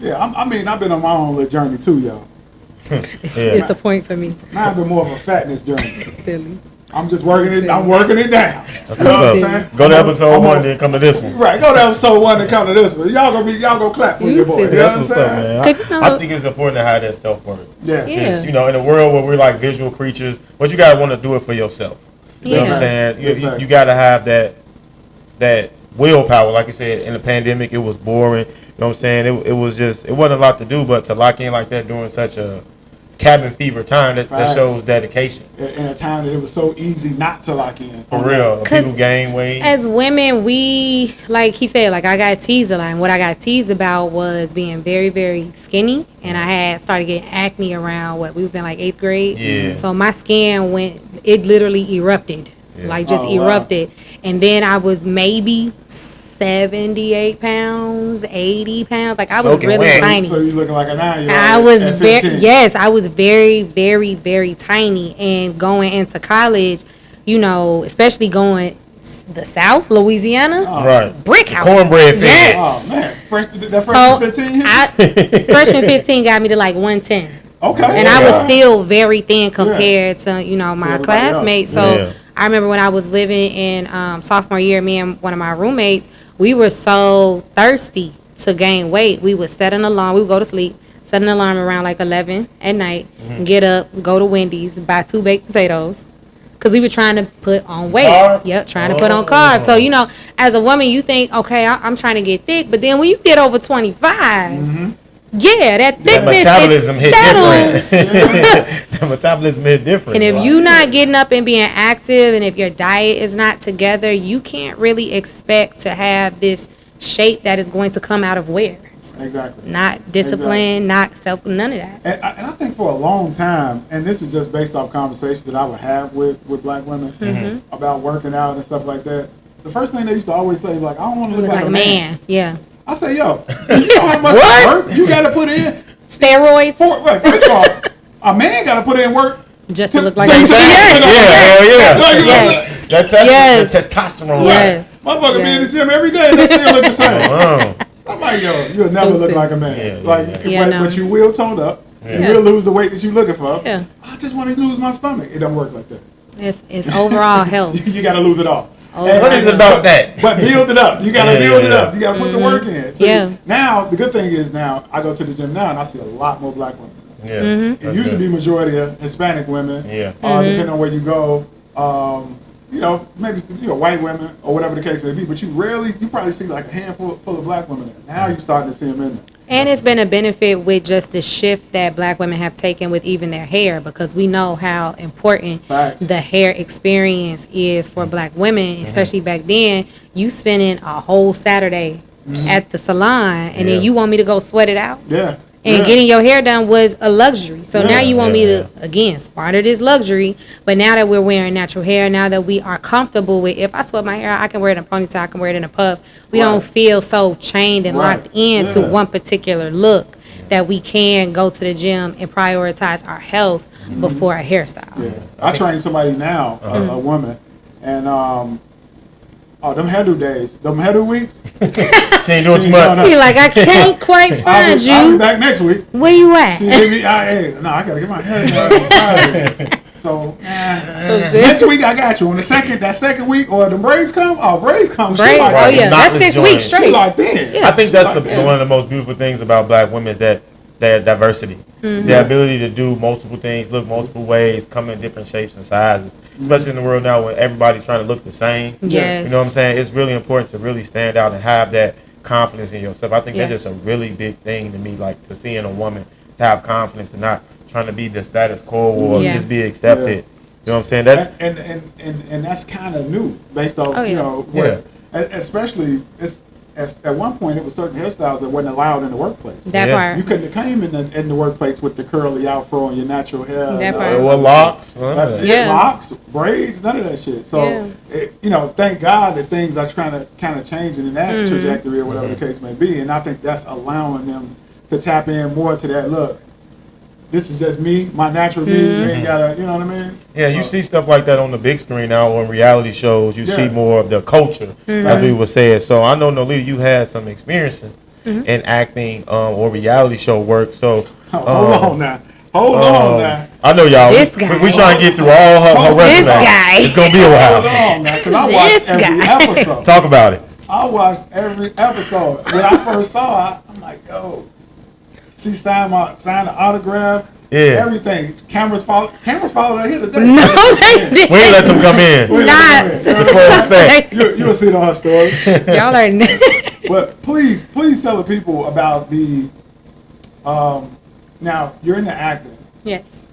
Yeah, I've been on my own little journey too, y'all. It's the point for me. I've been more of a fatness journey. Silly. I'm just working it. I'm working it down. That's what's up. Go to episode 1, then come to this one. Right. Go to episode 1 and come to this one. Y'all gonna clap for your boy. You know what I'm That's what's up, man. saying? I think it's important to have that self-worth. Yeah. Just, in a world where we're like visual creatures, but you gotta want to do it for yourself. You know what I'm saying? You gotta have that willpower. Like you said, in the pandemic, it was boring. You know what I'm saying? It wasn't a lot to do, but to lock in like that during such a cabin fever time, that shows dedication. In a time that it was so easy not to lock in. For real. People gain weight. As women, we, like he said, I got teased a lot. And what I got teased about was being very, very skinny. And I had started getting acne around, we was in 8th grade. Yeah. So my skin it literally erupted. Yeah. Erupted. Wow. And then I was maybe 78 pounds, 80 pounds. I was really tiny. So you looking like a 9-year-old. I was very, very, very tiny. And going into college, especially going the South, Louisiana, right, brick house, cornbread fields. Yes. Oh man, freshman 15. Freshman 15 got me to 110. Okay. And I was still very thin compared to my classmates. So I remember when I was living in sophomore year, me and one of my roommates, we were so thirsty to gain weight. We would set an alarm. We would go to sleep, set an alarm around 11 at night, get up, go to Wendy's, buy 2 baked potatoes. Because we were trying to put on weight. Carbs? Yep, trying to put on carbs. So, as a woman, you think, okay, I'm trying to get thick. But then when you get over 25, Yeah, that The thickness, metabolism it hit settles. different. The metabolism hit different. And if bro. you not getting up and being active, and if your diet is not together, you can't really expect to have this shape that is going to come out of where? Exactly. Not discipline, not self, none of that. And I think for a long time, and this is just based off conversations that I would have with black women about working out and stuff like that. The first thing they used to always say, like, I don't want to look like a man. Yeah. I say, yo, you know how much work you got to put in? Steroids. Right, first of all, a man got to put in work Just to look like so a you man. Hell yeah. Yes. That testosterone. Yes. Motherfucker be in the Yes. gym every day and they still look the same. Wow. I'm like, yo, you'll never look sick. like a man. Yeah, But you will tone up. You Yeah. will lose the weight that you're looking for. Yeah. I just want to lose my stomach. It doesn't work like that. It's overall health. You got to lose it all. Overall What is it about that? But build it up. You got to Yeah, build it yeah. up. You got to put the work in. So Yeah. Now, the good thing is now, I go to the gym now and I see a lot more black women. Yeah. It used to be majority of Hispanic women. Yeah. Depending on where you go. Maybe white women or whatever the case may be. But you probably see like a handful full of black women. Now you're starting to see them in there. And it's been a benefit with just the shift that black women have taken with even their hair, because we know how important Facts. the hair experience is for black women, especially back then. You spending a whole Saturday at the salon, and then you want me to go sweat it out? Yeah. And getting your hair done was a luxury. So now you want me to, again, part of this luxury. But now that we're wearing natural hair, now that we are comfortable with, if I sweat my hair, I can wear it in a ponytail, I can wear it in a puff. We don't feel so chained and locked into one particular look, that we can go to the gym and prioritize our health before a hairstyle. Yeah. I train somebody now, a woman, and them hairdo days, them hairdo weeks. She ain't doing too much. Be like, I can't quite I'll find be you. back next week. Where you at? She give me, I gotta get my hair done on Friday. So, next week I got you. On that second week, or the braids come. Braids come. Braids, Like, oh yeah, that's Knotless 6 joints. weeks She straight. like, damn. I think that's one of the most beautiful things about black women is that diversity. The ability to do multiple things, look multiple ways, come in different shapes and sizes. Especially in the world now when everybody's trying to look the same. Yes. You know what I'm saying? It's really important to really stand out and have that confidence in yourself. I think that's just a really big thing to me, like to seeing a woman to have confidence and not trying to be the status quo or just be accepted. You know what I'm saying? That's and that's kind of new, based off especially at one point it was certain hairstyles that wasn't allowed in the workplace. That part. You couldn't have came in the workplace with the curly afro and your natural hair. That part. or locks. Locks, braids, none of that shit. So thank God that things are trying to kind of changing in that trajectory or whatever the case may be, and I think that's allowing them to tap in more to that look. This is just me, my natural me. You ain't gotta, you know what I mean? Yeah, you see stuff like that on the big screen now on reality shows. You see more of the culture, as we were saying. So I know, Nolita, you had some experiences in acting or reality show work. So Hold on now. I know y'all. This guy. We trying to get through all her resume. This guy. It's gonna be a while. Hold on now, because I watched every episode. Talk about it. I watched every episode. When I first saw her, I'm like, yo. She signed the autograph. Yeah. Everything. Cameras followed her here today. No, they didn't. We ain't let them come in. Not. It's a full set. You'll see it on her story. Y'all are. But please tell the people about the. Now you're into acting. Yes.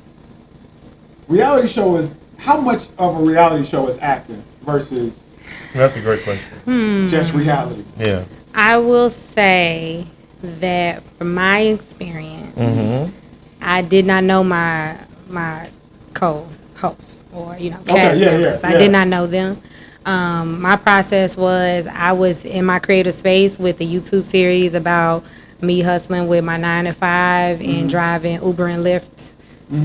Reality show is how much of a reality show is acting versus That's a great question. just reality. Yeah. I will say that from my experience, I did not know my co-hosts or cast members. I did not know them. My process was I was in my creative space with a YouTube series about me hustling with my 9 to 5 and driving Uber and Lyft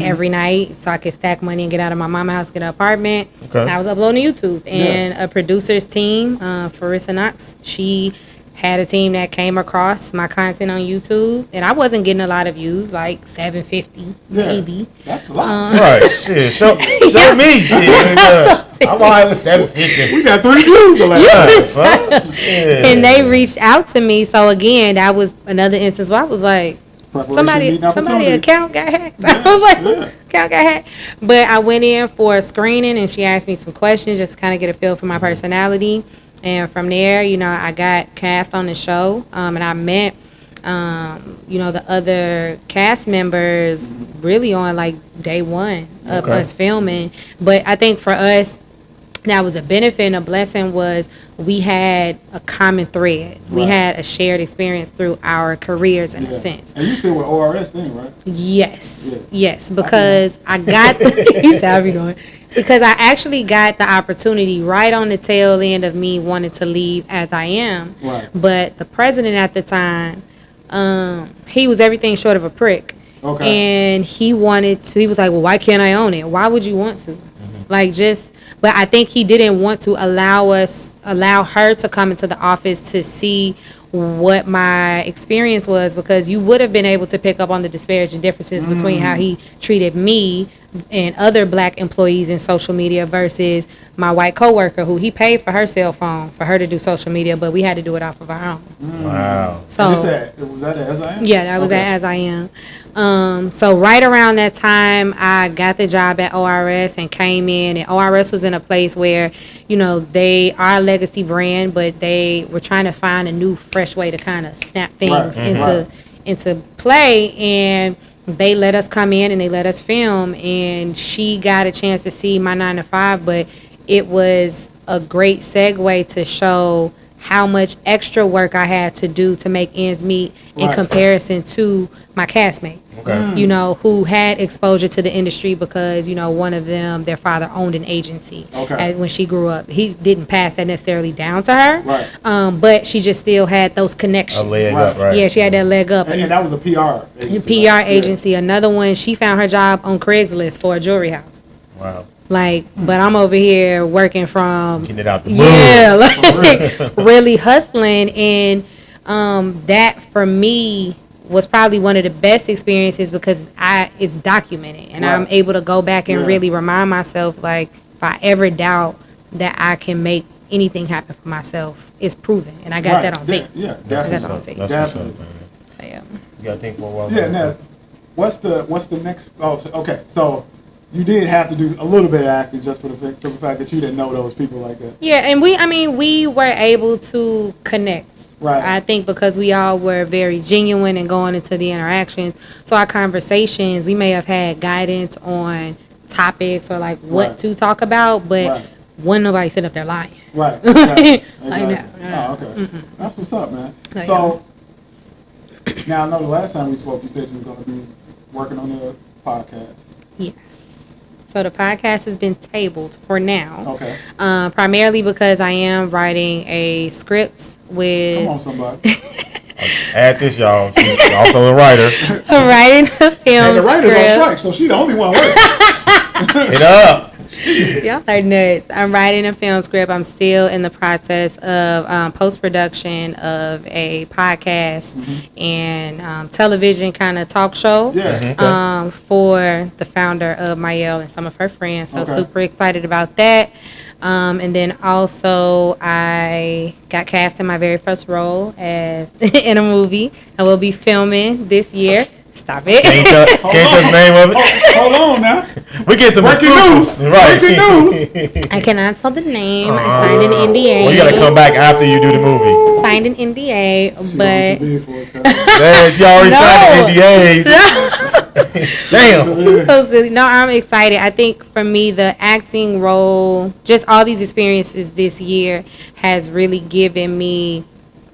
every night so I could stack money and get out of my mama's house, get an apartment. Okay. I was uploading to YouTube, and a producer's team, Farissa Knox, she had a team that came across my content on YouTube, and I wasn't getting a lot of views, like 750 maybe. That's a lot. Right. Shit. Show me. Shit. I'm gonna have 750. We got 3 views the last time. And they reached out to me. So again, that was another instance where I was like, somebody account got hacked. I was like, account got hacked. But I went in for a screening, and she asked me some questions just to kind of get a feel for my personality. And from there, I got cast on the show, and I met The other cast members really on like day one of us filming. But I think for us, that was a benefit and a blessing was we had a common thread. Right. We had a shared experience through our careers in a sense. And you still with ORS then, right? Yes. Yeah. Yes, because I got you said how you doing. Because I actually got the opportunity right on the tail end of me wanting to leave as I am. Right. But the president at the time, he was everything short of a prick. Okay. And he was like, well, why can't I own it? Why would you want to? But I think he didn't want to allow her to come into the office to see what my experience was, because you would have been able to pick up on the disparaging differences between how he treated me and other black employees in social media versus my white coworker who he paid for her cell phone for her to do social media, but we had to do it off of our own. Wow. So was that at As I Am? Yeah, that was at As I Am. So right around that time, I got the job at ORS and came in, and ORS was in a place where, they are a legacy brand, but they were trying to find a new, fresh way to kind of snap things into play, and they let us come in and they let us film, and she got a chance to see my 9 to 5, but it was a great segue to show how much extra work I had to do to make ends meet in comparison to my castmates, who had exposure to the industry because, one of them, their father owned an agency when she grew up. He didn't pass that necessarily down to her, but she just still had those connections. A leg up, right? Yeah, she had that leg up. And that was a PR agency. Agency. Yeah. Another one, she found her job on Craigslist for a jewelry house. Wow. But I'm over here working from getting it out the mud. Really hustling, and that for me was probably one of the best experiences because it's documented, and I'm able to go back and really remind myself, like, if I ever doubt that I can make anything happen for myself, it's proven, and I got that on tape. Yeah, definitely. I got that on tape. Definitely. Yeah. You got to think for a while. Yeah. Now, what's the next? Oh, okay. So you did have to do a little bit of acting just for the fact that you didn't know those people like that. Yeah, and we were able to connect. Right. I think because we all were very genuine and going into the interactions. So our conversations, we may have had guidance on topics or like what to talk about, but wasn't nobody sitting up there lying. Right. Exactly. Like, no. Oh, okay. Mm-mm. That's what's up, man. So now I know the last time we spoke, you said you were going to be working on the podcast. Yes. So the podcast has been tabled for now. Okay. Primarily because I am writing a script with. Come on, somebody. Add this, y'all. She's also a writer. I'm writing a film the writer's script. on strike, so she's the only one working. Get up. Y'all are nuts. I'm writing a film script. I'm still in the process of post-production of a podcast and television kind of talk show for the founder of Mielle and some of her friends. So super excited about that. And then also I got cast in my very first role as in a movie. I will be filming this year. Stop it. Can't tell the name of it. Hold on now. We get some breaking news. Right. Breaking news. I cannot tell the name. I signed an NDA. Well, you gotta come back after you do the movie. Signed an NDA, she already signed the NDAs. Damn. So silly. No, I'm excited. I think for me, the acting role, just all these experiences this year has really given me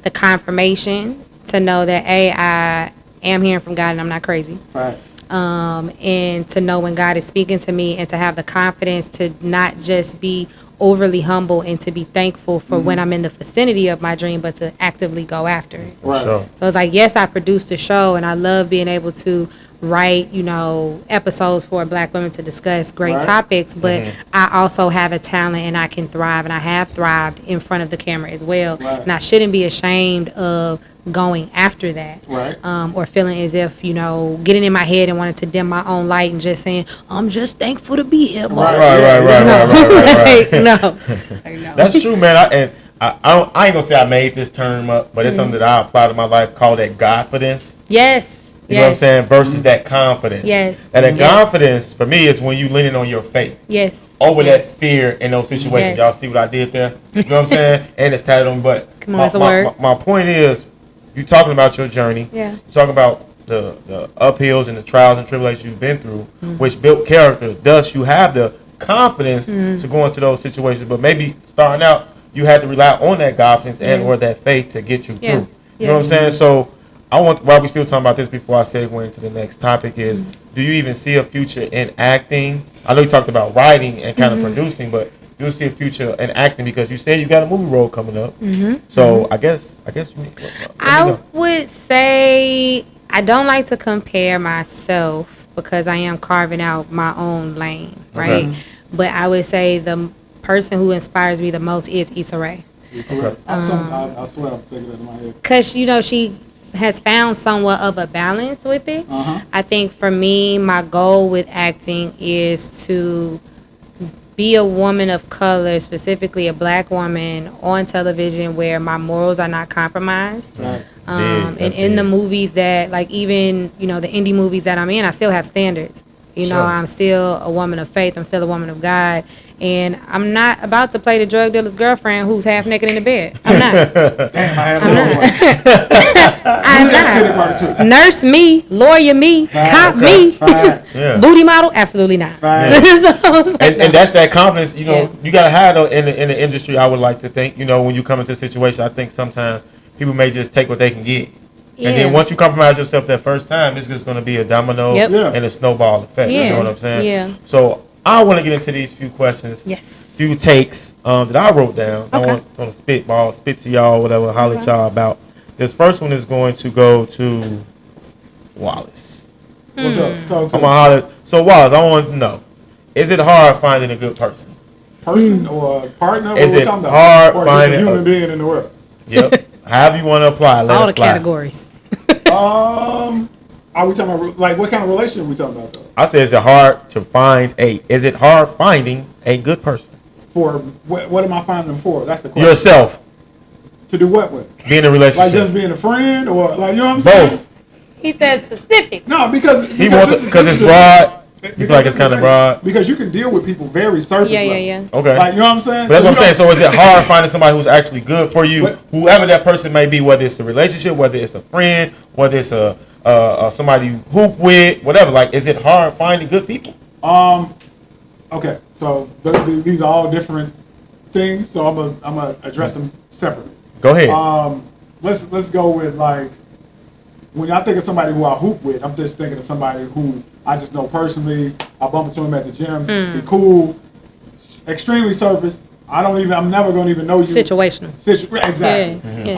the confirmation to know that I am hearing from God and I'm not crazy. Facts. And to know when God is speaking to me and to have the confidence to not just be overly humble and to be thankful for when I'm in the vicinity of my dream, but to actively go after it. Right. Sure. So it's like, yes, I produced a show and I love being able to write, episodes for Black women to discuss great topics, but I also have a talent and I can thrive, and I have thrived in front of the camera as well. Right. And I shouldn't be ashamed of going after that. Right. Or feeling as if, getting in my head and wanting to dim my own light and just saying, I'm just thankful to be here. Right. No. That's true, man. I ain't gonna say I made this term up, but it's something that I apply to my life, called that GODfidence. Yes. You know what I'm saying? Versus that confidence. Yes. And that confidence, for me, is when you leaning on your faith. Yes. Over that fear in those situations. Y'all see what I did there? You know what I'm saying? And it's tatted on my butt. Come on, it's a word. My point is, you talking about your journey. Yeah. You talking about the uphills and the trials and tribulations you've been through, which built character. Thus, you have the confidence to go into those situations. But maybe starting out, you had to rely on that confidence and or that faith to get you through. You know what I'm saying? So I want, while we still talking about this before I segue into the next topic, is do you even see a future in acting? I know you talked about writing and kind of producing, but do you see a future in acting, because you said you got a movie role coming up? So I guess you need. I would say I don't like to compare myself because I am carving out my own lane, right? Okay. But I would say the person who inspires me the most is Issa Rae. Okay. I swear I'm thinking that in my head. Because, you know, she has found somewhat of a balance with it. I think for me, my goal with acting is to be a woman of color, specifically a black woman, on television where my morals are not compromised. And in the movies that, like, even, you know, the indie movies that I'm in, I still have standards. You know, I'm still a woman of faith. I'm still a woman of God. And I'm not about to play the drug dealer's girlfriend who's half naked in the bed. I'm not. Damn, I'm not. Nurse me, lawyer me, cop me, booty model, absolutely not. And that's that confidence, you know, you got to have though in the industry. I would like to think, you know, when you come into a situation, I think sometimes people may just take what they can get. And then once you compromise yourself that first time, it's just going to be a domino and a snowball effect. You know what I'm saying? Yeah. So I want to get into these few questions, few takes that I wrote down. I want to spit to y'all, whatever, holler at y'all about. This first one is going to go to Wallace. What's up? Talk to I'm gonna holler. So Wallace, I want to know: is it hard finding a good person? Person or a partner? Is it hard finding or just a human being in the world? Yep. However you want to apply. Let all it the fly. categories. Are we talking about, like, what kind of relationship are we talking about, though? I said, is it hard finding a good person? For what am I finding them for? That's the question. Yourself. To do what with? Be in a relationship. Like just being a friend, or like, you know what I'm saying? Both. He said specific. No, because because it's broad. You feel like it's kind of broad? Because you can deal with people very surface level. Okay. Like, you know what I'm saying? But that's what I'm saying. So is it hard finding somebody who's actually good for you, whoever that person may be, whether it's a relationship, whether it's a friend, whether it's a somebody you hoop with, whatever. Like, is it hard finding good people? Okay. So these are all different things. So I'm gonna address them separately. Go ahead. Let's go with, like, when I think of somebody who I hoop with, I'm just thinking of somebody who I just know personally. I bump into him at the gym. He's cool, extremely surface. I'm never gonna even know you. Situational. Exactly.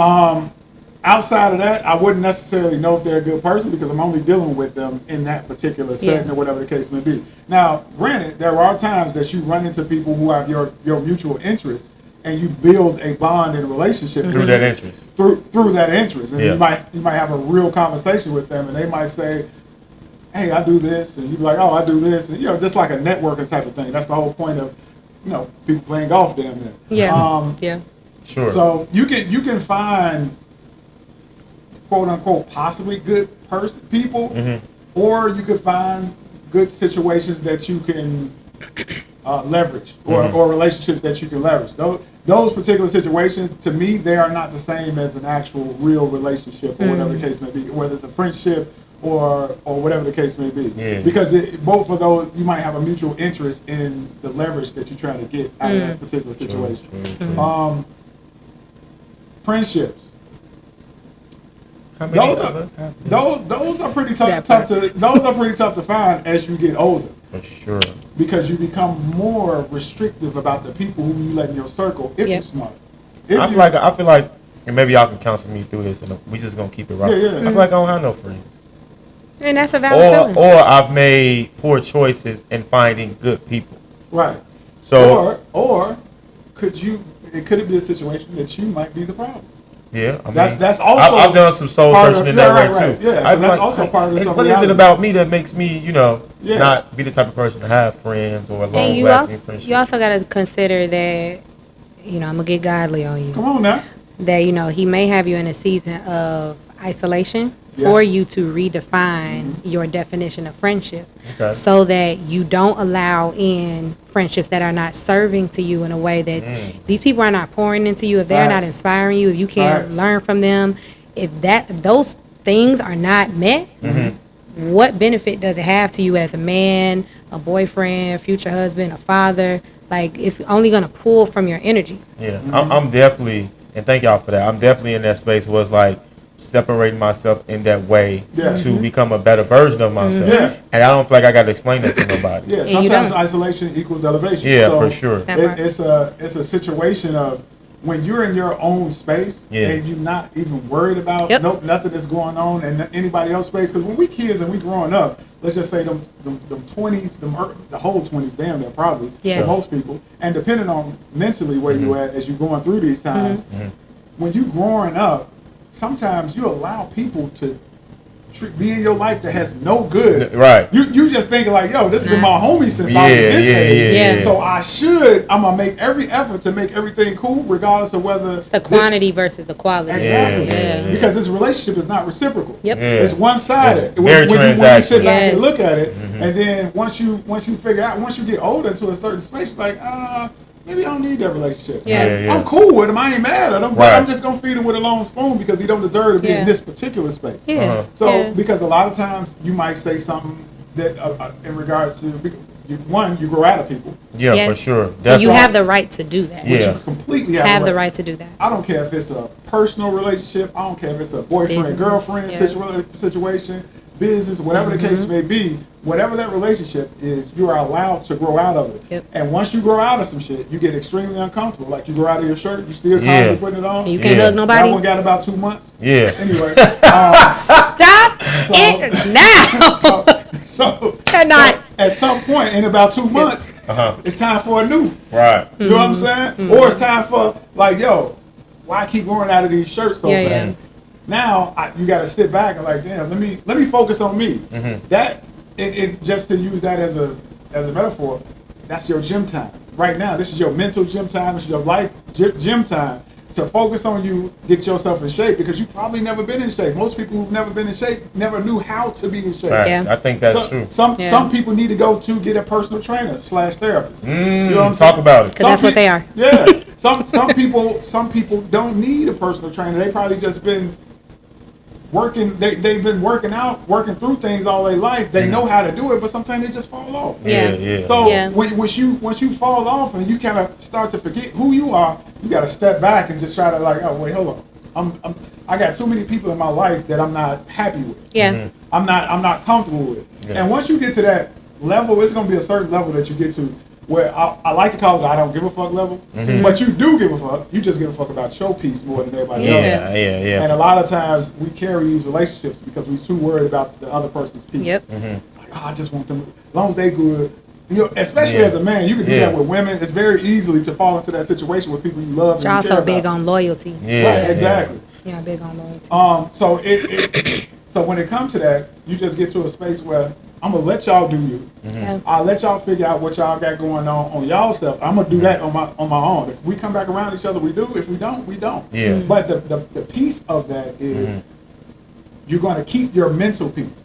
Outside of that, I wouldn't necessarily know if they're a good person because I'm only dealing with them in that particular setting or whatever the case may be. Now, granted, there are times that you run into people who have your mutual interest, and you build a bond and a relationship through that interest. Through that interest, and you might have a real conversation with them, and they might say, "Hey, I do this," and you be like, "Oh, I do this," and, you know, just like a networking type of thing. That's the whole point of, you know, people playing golf down there. Sure. So you can find, quote unquote, possibly good people, or you could find good situations that you can leverage, or relationships that you can leverage. Those particular situations, to me, they are not the same as an actual real relationship, or whatever the case may be, whether it's a friendship or whatever the case may be. Because both of those, you might have a mutual interest in the leverage that you're trying to get out of that particular situation. Friendships. Those are pretty tough to find as you get older. For sure. Because you become more restrictive about the people who you let in your circle if you're smart. I feel like, and maybe y'all can counsel me through this, and we just gonna keep it right. I feel like I don't have no friends. And that's a valid feeling. Or I've made poor choices in finding good people. Right. So or could it be a situation that you might be the problem? Yeah, I mean, that's also. I've done some soul searching in that way too. Yeah, that's also part of the. What is it about me that makes me, not be the type of person to have friends or long-lasting friendships? You also got to consider that, I'm gonna get godly on you. Come on now. That he may have you in a season of isolation for you to redefine your definition of friendship, so that you don't allow in friendships that are not serving to you in a way that these people are not pouring into you. If they're not inspiring you, if you can't learn from them, if those things are not met, what benefit does it have to you as a man, a boyfriend, future husband, a father? Like, it's only gonna pull from your energy. Yeah, I'm definitely, and thank y'all for that. I'm definitely in that space where it's like separating myself in that way to become a better version of myself. Yeah. And I don't feel like I got to explain that to nobody. Yeah, you sometimes don't. isolation equals elevation. Yeah, So for sure. it's a situation of when you're in your own space and you're not even worried about nothing that's going on in anybody else's space. Because when we kids and we growing up, let's just say them 20s, the whole 20s, damn near probably Yes. for most people, and depending on mentally where you at as you're going through these times, when you growing up, sometimes you allow people to be in your life that has no good. Right. You just thinking like, yo, this has been my homie since I was this age. Yeah. So I'm gonna make every effort to make everything cool, regardless of whether It's the quantity versus the quality. Exactly. Yeah. Because this relationship is not reciprocal. Yep. Yeah. It's one-sided. It's very when you sit back Yes. and look at it, and then once you figure out, once you get older to a certain space, you're like, maybe I don't need that relationship. Yeah. I'm cool with him. I ain't mad at him, but Right. I'm just gonna feed him with a long spoon because he don't deserve to be in this particular space. Yeah. So because a lot of times you might say something that in regards to you grow out of people. Yeah, Yes. for sure. And Definitely. you have the right to do that. Which Yeah. you completely Have the right to do that. I don't care if it's a personal relationship. I don't care if it's a boyfriend, Business, girlfriend yeah. situation, business, whatever the case may be. Whatever that relationship is, you are allowed to grow out of it. Yep. And once you grow out of some shit, you get extremely uncomfortable. Like you grow out of your shirt, you still constantly putting it on. And you can't Yeah. hug That nobody. one got about 2 months. Yeah. Anyway, Stop it now. so Cannot. at some point in about 2 months, it's time for a new. Right. You know what I'm saying? Or it's time for like, yo, why keep growing out of these shirts so Yeah, fast? yeah. Now you got to sit back and like, damn, let me focus on me. That it just to use that as a metaphor, that's your gym time. Right now, this is your mental gym time. This is your life gym time. So focus on you, get yourself in shape because you've probably never been in shape. Most people who've never been in shape never knew how to be in shape. Facts. Yeah. I think that's true. Some people need to go to get a personal trainer / therapist. You know what I'm Talk saying? about it. Because that's what they are. Yeah. Some people don't need a personal trainer. They probably just been working. They've been working through things all their life. They know how to do it, but sometimes they just fall off. Yeah. So Yeah. once you fall off and you kind of start to forget who you are, you got to step back and just try to like, oh wait, hold on. I got too many people in my life that I'm not happy with. Yeah. I'm not comfortable with. Yeah. And once you get to that level, it's gonna be a certain level that you get to where I like to call it I don't give a fuck level. But you do give a fuck. You just give a fuck about your peace more than everybody else. Yeah. And a lot of times we carry these relationships because we're too worried about the other person's peace. Yep. Like, I just want them, as long as they good. You know, especially as a man, you can do that with women. It's very easily to fall into that situation with people you love. But you're and you also care big about. on loyalty. Yeah. Right, exactly. Yeah, big on loyalty. So when it comes to that, you just get to a space where I'm gonna let y'all do you. Yeah. I'll let y'all figure out what y'all got going on y'all stuff. I'm gonna do that on my own. If we come back around each other, we do. If we don't, we don't. Yeah. But the piece of that is you're gonna keep your mental peace.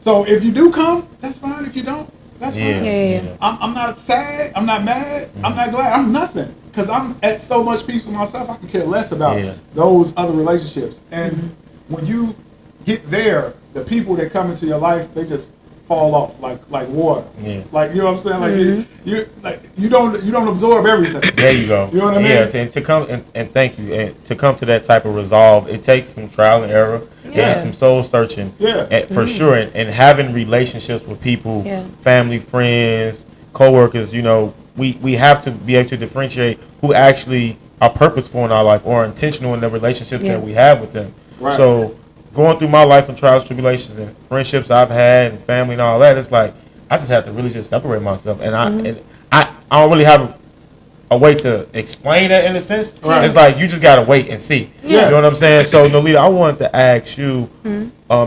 So if you do come, that's fine. If you don't, that's fine. Yeah. I'm not sad. I'm not mad. I'm not glad. I'm nothing. Because I'm at so much peace with myself, I can care less about those other relationships. And when you get there, the people that come into your life, they just fall off like water. Yeah. Like, you know what I'm saying? You don't absorb everything. There you go. You know what I mean? Yeah, and to come and thank you, and to come to that type of resolve, it takes some trial and error and some soul searching. For sure, and having relationships with people, family, friends, coworkers. You know, we have to be able to differentiate who actually are purposeful in our life or intentional in the relationships that we have with them. Right. So going through my life and trials, tribulations, and friendships I've had, and family and all that, it's like I just have to really just separate myself, and I don't really have a way to explain that in a sense. Right. It's like you just gotta wait and see. You know what I'm saying? So Nolita, I wanted to ask you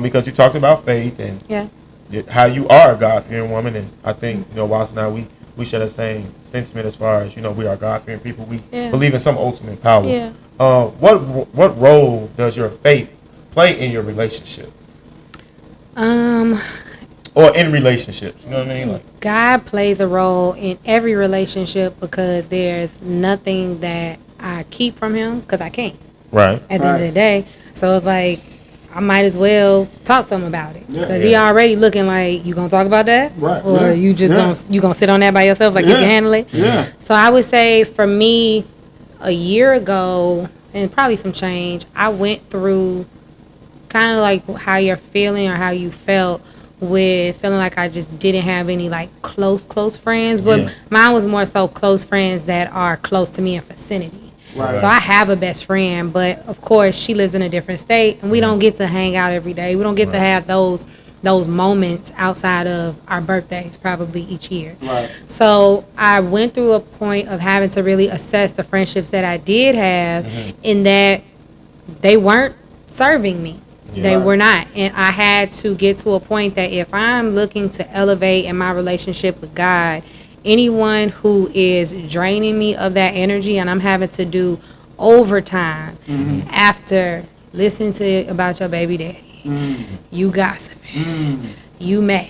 because you talked about faith and how you are a God-fearing woman, and I think Watson and I we share the same sentiment as far as we are God-fearing people. We believe in some ultimate power. What role does your faith play in your relationship? Or in relationships, you know what I mean? Like, God plays a role in every relationship because there's nothing that I keep from him because I can't. Right. at the end of the day. So it's like, I might as well talk to him about it. Because he already looking like, you going to talk about that? Right. Or you just gonna sit on that by yourself like you can handle it? Yeah. So I would say for me, a year ago, and probably some change, I went through kind of like how you're feeling or how you felt with feeling like I just didn't have any like close friends. But mine was more so close friends that are close to me in vicinity. Right. So I have a best friend, but of course she lives in a different state, and we don't get to hang out every day. We don't get to have those moments outside of our birthdays probably each year. Right. So I went through a point of having to really assess the friendships that I did have, in that they weren't serving me. They were not. And I had to get to a point that if I'm looking to elevate in my relationship with God, anyone who is draining me of that energy and I'm having to do overtime after listening to about your baby daddy, you gossiping, you mad.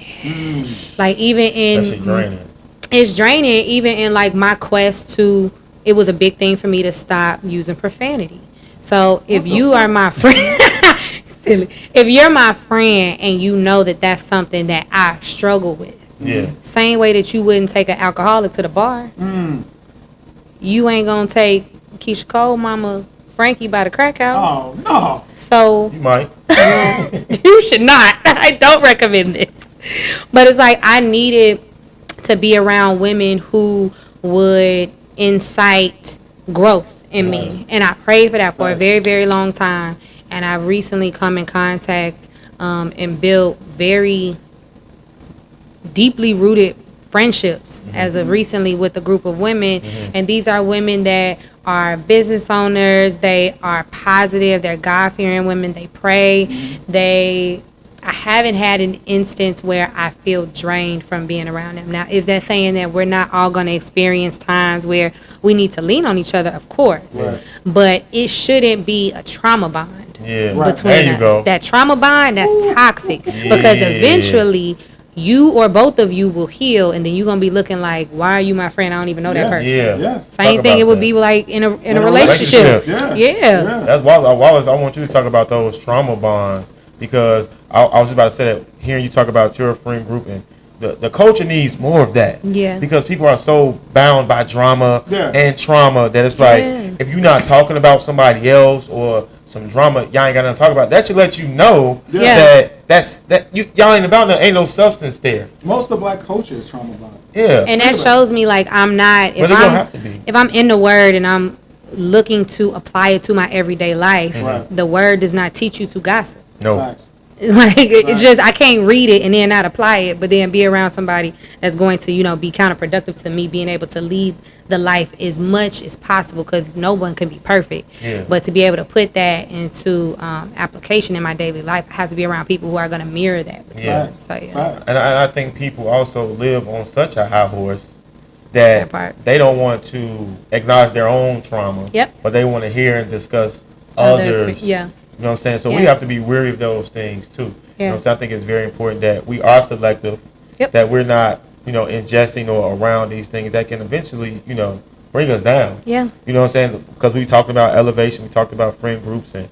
Like even in That shit draining. It's draining even in like my quest to, it was a big thing for me to stop using profanity. So if you are my friend, silly. If you're my friend and you know that that's something that I struggle with, same way that you wouldn't take an alcoholic to the bar, you ain't gonna take Keisha Cole, Mama Frankie by the crack house. Oh no. So You might. you should not. I don't recommend this. But it's like I needed to be around women who would incite growth in me. And I prayed for that for a very, very long time. And I recently come in contact and built very deeply rooted friendships as of recently with a group of women. And these are women that are business owners. They are positive. They're God-fearing women. They pray. I haven't had an instance where I feel drained from being around them. Now, is that saying that we're not all going to experience times where we need to lean on each other? Of course. Right. But it shouldn't be a trauma bond between us. Go. That trauma bond, that's toxic. Because eventually you or both of you will heal, and then you're going to be looking like, why are you my friend? I don't even know that person. Yeah. Same thing it would be like in a relationship. Yeah. That's why Wallace, I want you to talk about those trauma bonds, because I was just about to say that hearing you talk about your friend group, and the culture needs more of that. Yeah. Because people are so bound by drama and trauma that it's like, if you're not talking about somebody else or some drama, y'all ain't got nothing to talk about. That should let you know that y'all ain't about nothing. Ain't no substance there. Most of black culture is trauma bond. Yeah. And that shows me like I'm not. But it don't have to be. If I'm in the Word and I'm looking to apply it to my everyday life, the Word does not teach you to gossip. No. Facts. Like it's just I can't read it and then not apply it, but then be around somebody that's going to be counterproductive to me being able to lead the life as much as possible, because no one can be perfect. But to be able to put that into application in my daily life, I have to be around people who are going to mirror that. So, and I think people also live on such a high horse that they don't want to acknowledge their own trauma, but they want to hear and discuss others. You know what I'm saying? So we have to be wary of those things too. You know what I'm saying? I think it's very important that we are selective, that we're not, ingesting or around these things that can eventually, bring us down. You know what I'm saying? Because we talked about elevation, we talked about friend groups and,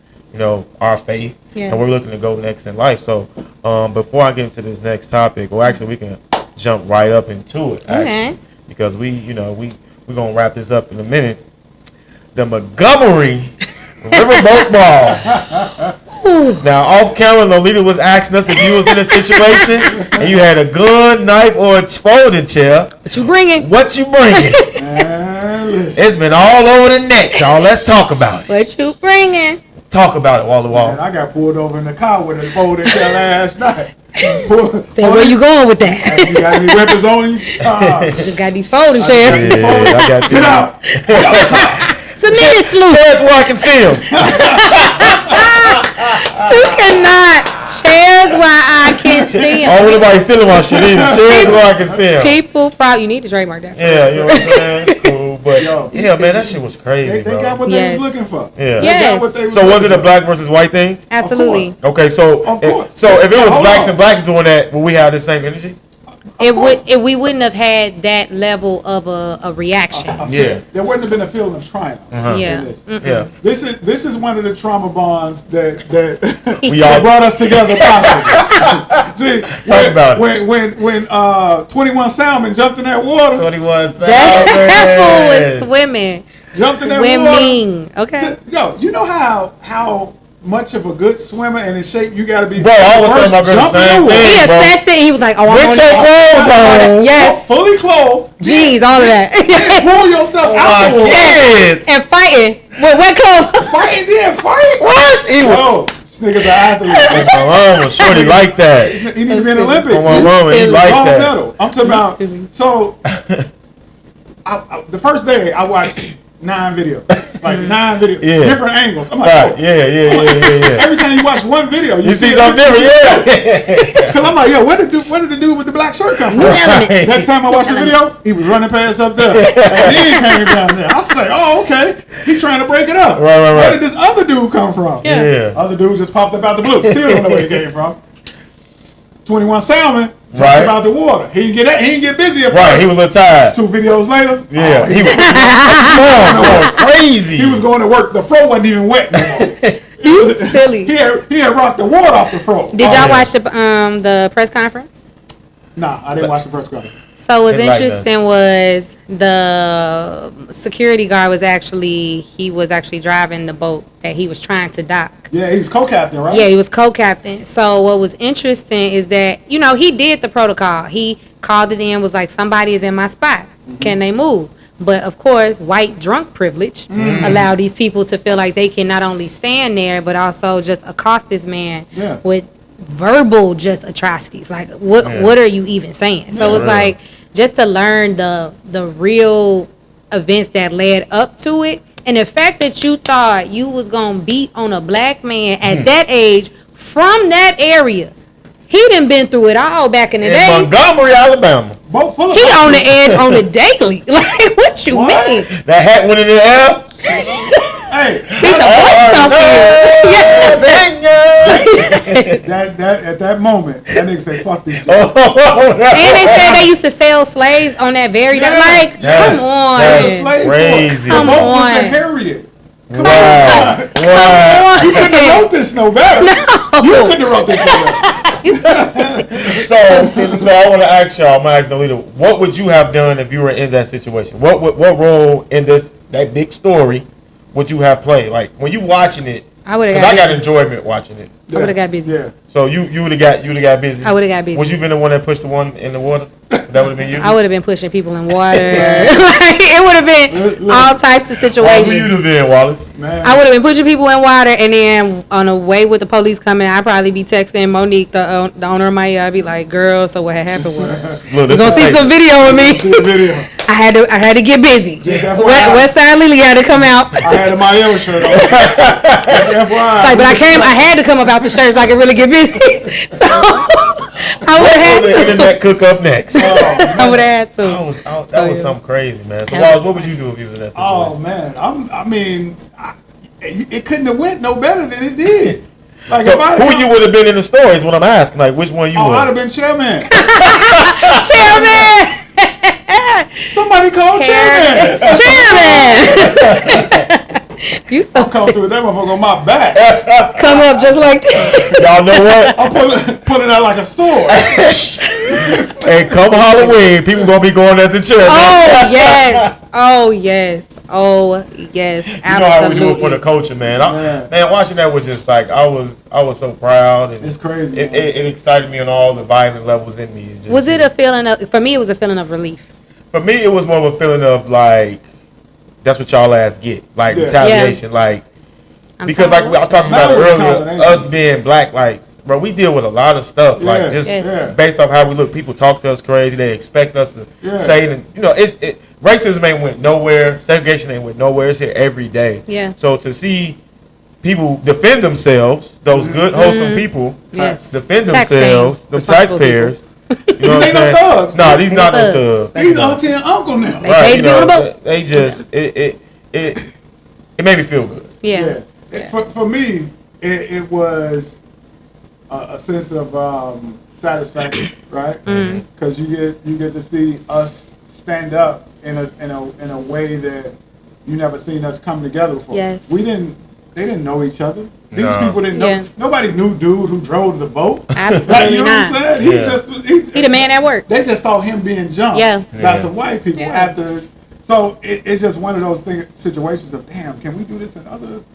our faith, and we're looking to go next in life. So before I get into this next topic, well, actually we can jump right up into it, actually, because we're going to wrap this up in a minute. The Montgomery Riverboat Ball. Now, off camera, Nolita was asking us if you was in a situation and you had a gun, knife, or a folding chair. What you bringing? It's been all over the net, y'all. Let's talk about it. What you bringing? Talk about it, Wall to Wall. Man, I got pulled over in the car with a folding chair last night. Say, where you going with that? You got any weapons on you? Just got these folding chairs. I got Get out. Submit it, Sloop. Chairs where I can see them. You cannot. Chairs where I can see them. Oh, nobody stealing my shit either. Chairs where I can see them. People probably, you need to trademark that. Yeah, you know what I'm saying? It's cool. But, man, that shit was crazy, They got what they was looking for. Yeah. Yes. So was it a black versus white thing? Absolutely. Okay, so if it was blacks and blacks doing that, will we have the same energy? we wouldn't have had that level of a reaction. Yeah. There wouldn't have been a feeling of triumph. Yeah. in this. Yeah. This is one of the trauma bonds that We all brought us together. Possibly. See, Talk about it. When 21 Salmon jumped in that water, 21 That fool was swimming. jumped in that Swimming. water. Okay. Yo, you know how much of a good swimmer and in shape you got to be. Bro, I was talking about the Jumping same in the thing. water. He bro. assessed it and he was like, oh, I'm With your clothes on. Yes. Fully clothed. Jeez, all of that. Pull yourself Oh, out the my water. kids. And fighting. With wet clothes. Fighting, yeah, fight. What? He was, Yo, this nigga's an athlete. my mom was shorty like that. He need to be in the Olympics. Oh, my mama, he like Gold that. medal. I'm talking about. So, the first day I watched 9 videos, like 9 videos, Yeah. different angles. I'm like, Right. oh. Yeah. Every time you watch one video, You see something different, yeah. Because I'm like, yo, where did the dude with the black shirt come from? New elements. Next time I watched the video, he was running past up there. He came down there. I say, oh, okay. He's trying to break it up. Right. Where did this other dude come from? Yeah. Other dude just popped up out the blue. Still don't know where he came from. 21 Salmon jumped Right. about the water. He didn't get busy at Right, first. he was a little tired. 2 videos later. Yeah, oh, he was going crazy. he was going to work. The fro wasn't even wet no more. You silly. He had rocked the water off the fro. Did y'all yeah. watch the press conference? Nah, I didn't watch the press conference. So what's Enlighten interesting was the security guard was actually driving the boat that he was trying to dock. Yeah, he was co-captain, right? Yeah, he was co-captain. So what was interesting is that, he did the protocol. He called it in, was like, somebody is in my spot. Can they move? But of course, white drunk privilege allowed these people to feel like they can not only stand there, but also just accost this man with verbal just atrocities. Like, what are you even saying? So it's like, just to learn the real events that led up to it. And the fact that you thought you was going to beat on a black man at that age from that area. He done been through it all back in the day. Montgomery, Alabama. Both full of He on the edge on the daily. Like, what you mean? That hat went in the air. Hey, Beat the brakes off you. that at that moment, that nigga said, "Fuck this shit." And they said they used to sell slaves on that very day. Like, Yes. come on. Yes. Slave Crazy. boy. Come The boat was on. the Harriet. Wow. You couldn't have wrote this no better. You couldn't have wrote this no better. So I want to ask y'all. I'm gonna ask Nolita, what would you have done if you were in that situation? What role in that big story would you have played? Like when you watching it, I would have because got I got busy. enjoyment watching it. I would have got busy. Yeah. So you would have got busy. I would have got busy. Would you been the one that pushed the one in the water? That would have been you. I would have been pushing people in water. Like, it would have been all types of Who situations. you have been, Wallace? Man. I would have been pushing people in water, and then on the way with the police coming, I'd probably be texting Monique, the owner of Mielle. I'd be like, "Girl, so what had happened was Look, you gonna see some video of me. See the video. I had to get busy. Just FYI. West Side Lily had to come out. I had a Mielle shirt on. FYI. Like, but I had to come up out the shirt so I could really get busy. So I would have the had to. internet cook up next. I would have had to. That was something crazy, man. So, Wallace, what would you do if you was in that situation? Oh man, it couldn't have went no better than it did. Like So if I'd have who you would have been in the story is what I'm asking. Like, which one you Oh, would? I'd have been chairman. Chairman! Somebody call chairman. Chairman! You so Come through with that motherfucker on my back. come up just like this. Y'all know what? I'm pulling out like a sword. And come Halloween, people gonna be going at the church. Oh yes. Oh yes. Oh yes. You know how we do it for the Absolutely. culture, man. Yeah. Man, watching that was just like I was so proud. And It's crazy, It, man. it excited me on all the violent levels in me. It's just- Was it a feeling of? For me, it was a feeling of relief. For me, it was more of a feeling of like, that's what y'all ass get, like Yeah. retaliation, like I'm because telling like I was talking That about it was a earlier, combination. us being black, like bro, we deal with a lot of stuff, Yeah. like just Yes. based off how we look. People talk to us crazy. They expect us to Yeah. say, and racism ain't went nowhere. Segregation ain't went nowhere. It's here every day. Yeah. So to see people defend themselves, those good wholesome people, Yes. defend Taxpaying, themselves, them responsible taxpayers. You know what I'm These ain't no saying? thugs. No, these not no thugs. thugs. He's auntie and uncle now. They paid to be on the boat. They just it made me feel good. Yeah. For me, it was a sense of satisfaction, right? Because you get to see us stand up in a way that you never seen us come together before. Yes. They didn't know each other. These No. people didn't know. Yeah. Nobody knew dude who drove the boat. Absolutely You know not. what I'm saying? Yeah. He He the man at work. They just saw him being jumped Yeah. by Yeah. some white people Yeah. after. So it's just one of those situations of, damn, can we do this in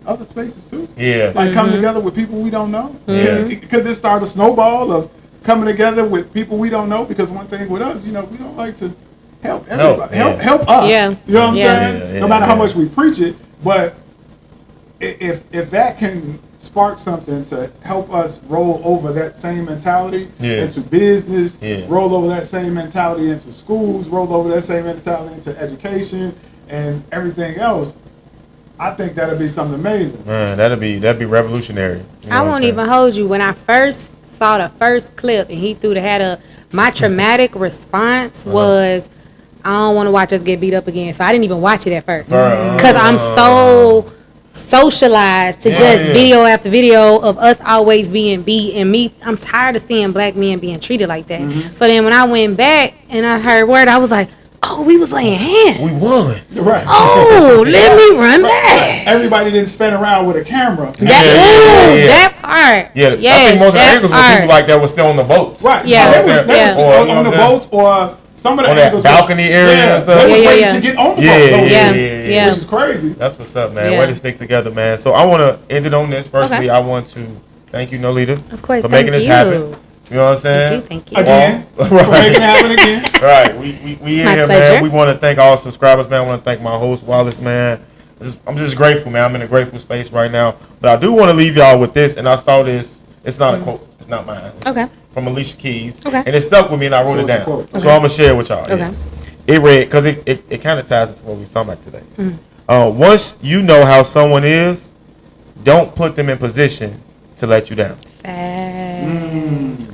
other spaces too? Yeah. Like come together with people we don't know. Yeah. Could this start a snowball of coming together with people we don't know? Because one thing with us, we don't like to help everybody. yeah. Help us. Yeah. You know what I'm Yeah. saying? Yeah, yeah, no matter how yeah. much we preach it, but if that can spark something to help us roll over that same mentality Yeah. into business, Yeah. roll over that same mentality into schools, roll over that same mentality into education and everything else, I think that'd be something amazing. Man, that'd be revolutionary. You know I what I'm won't saying? even hold you. When I first saw the first clip and he threw the hat up, my traumatic response was, I don't want to watch us get beat up again. So I didn't even watch it at first. Because I'm so socialized to just Yeah. video after video of us always being beat. And I'm tired of seeing black men being treated like that. So then when I went back and I heard word, I was like, oh, we was laying hands. We won. Right. Oh, let me run back. Everybody didn't stand around with a camera. That part. Yeah, I Yes, think most of the that angles were part. people like that were still on the boats. Right. Yeah. They Yeah. was, they Yeah. was Or, on you know the what I'm boats or some of the On that angles balcony area and stuff. They was Yeah, waiting yeah. to get on the Yeah, boat. yeah, Yeah. yeah. Which is crazy. That's what's up, man. Yeah. Way to stick together, man. So I want to end it on this. Firstly, Okay. I want to thank you, Nolita, Of course, for making thank this you. happen. You know what I'm saying? Thank you. Again. Well, For making it happen again. Right. We in my here, pleasure. man. We want to thank all subscribers, man. I want to thank my host, Wallace, man. I'm just grateful, man. I'm in a grateful space right now. But I do want to leave y'all with this, and I saw this. It's not a quote. It's not mine. It's Okay. from Alicia Keys. Okay. And it stuck with me, and I wrote So it it's a down. quote. So I'm going to share it with y'all. Okay. Yeah. It read, because it kind of ties into what we're talking about today. Once you know how someone is, don't put them in position to let you down.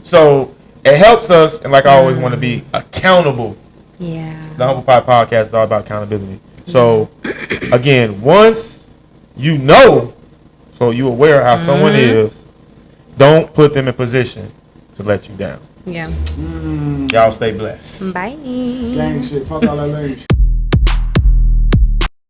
So it helps us, and like I always want to be accountable. Yeah. The Humble Pie Podcast is all about accountability. So again, once you know, so you're aware of how someone is, don't put them in position to let you down. Yeah. Y'all stay blessed. Bye. Gang shit. Fuck all that lame shit.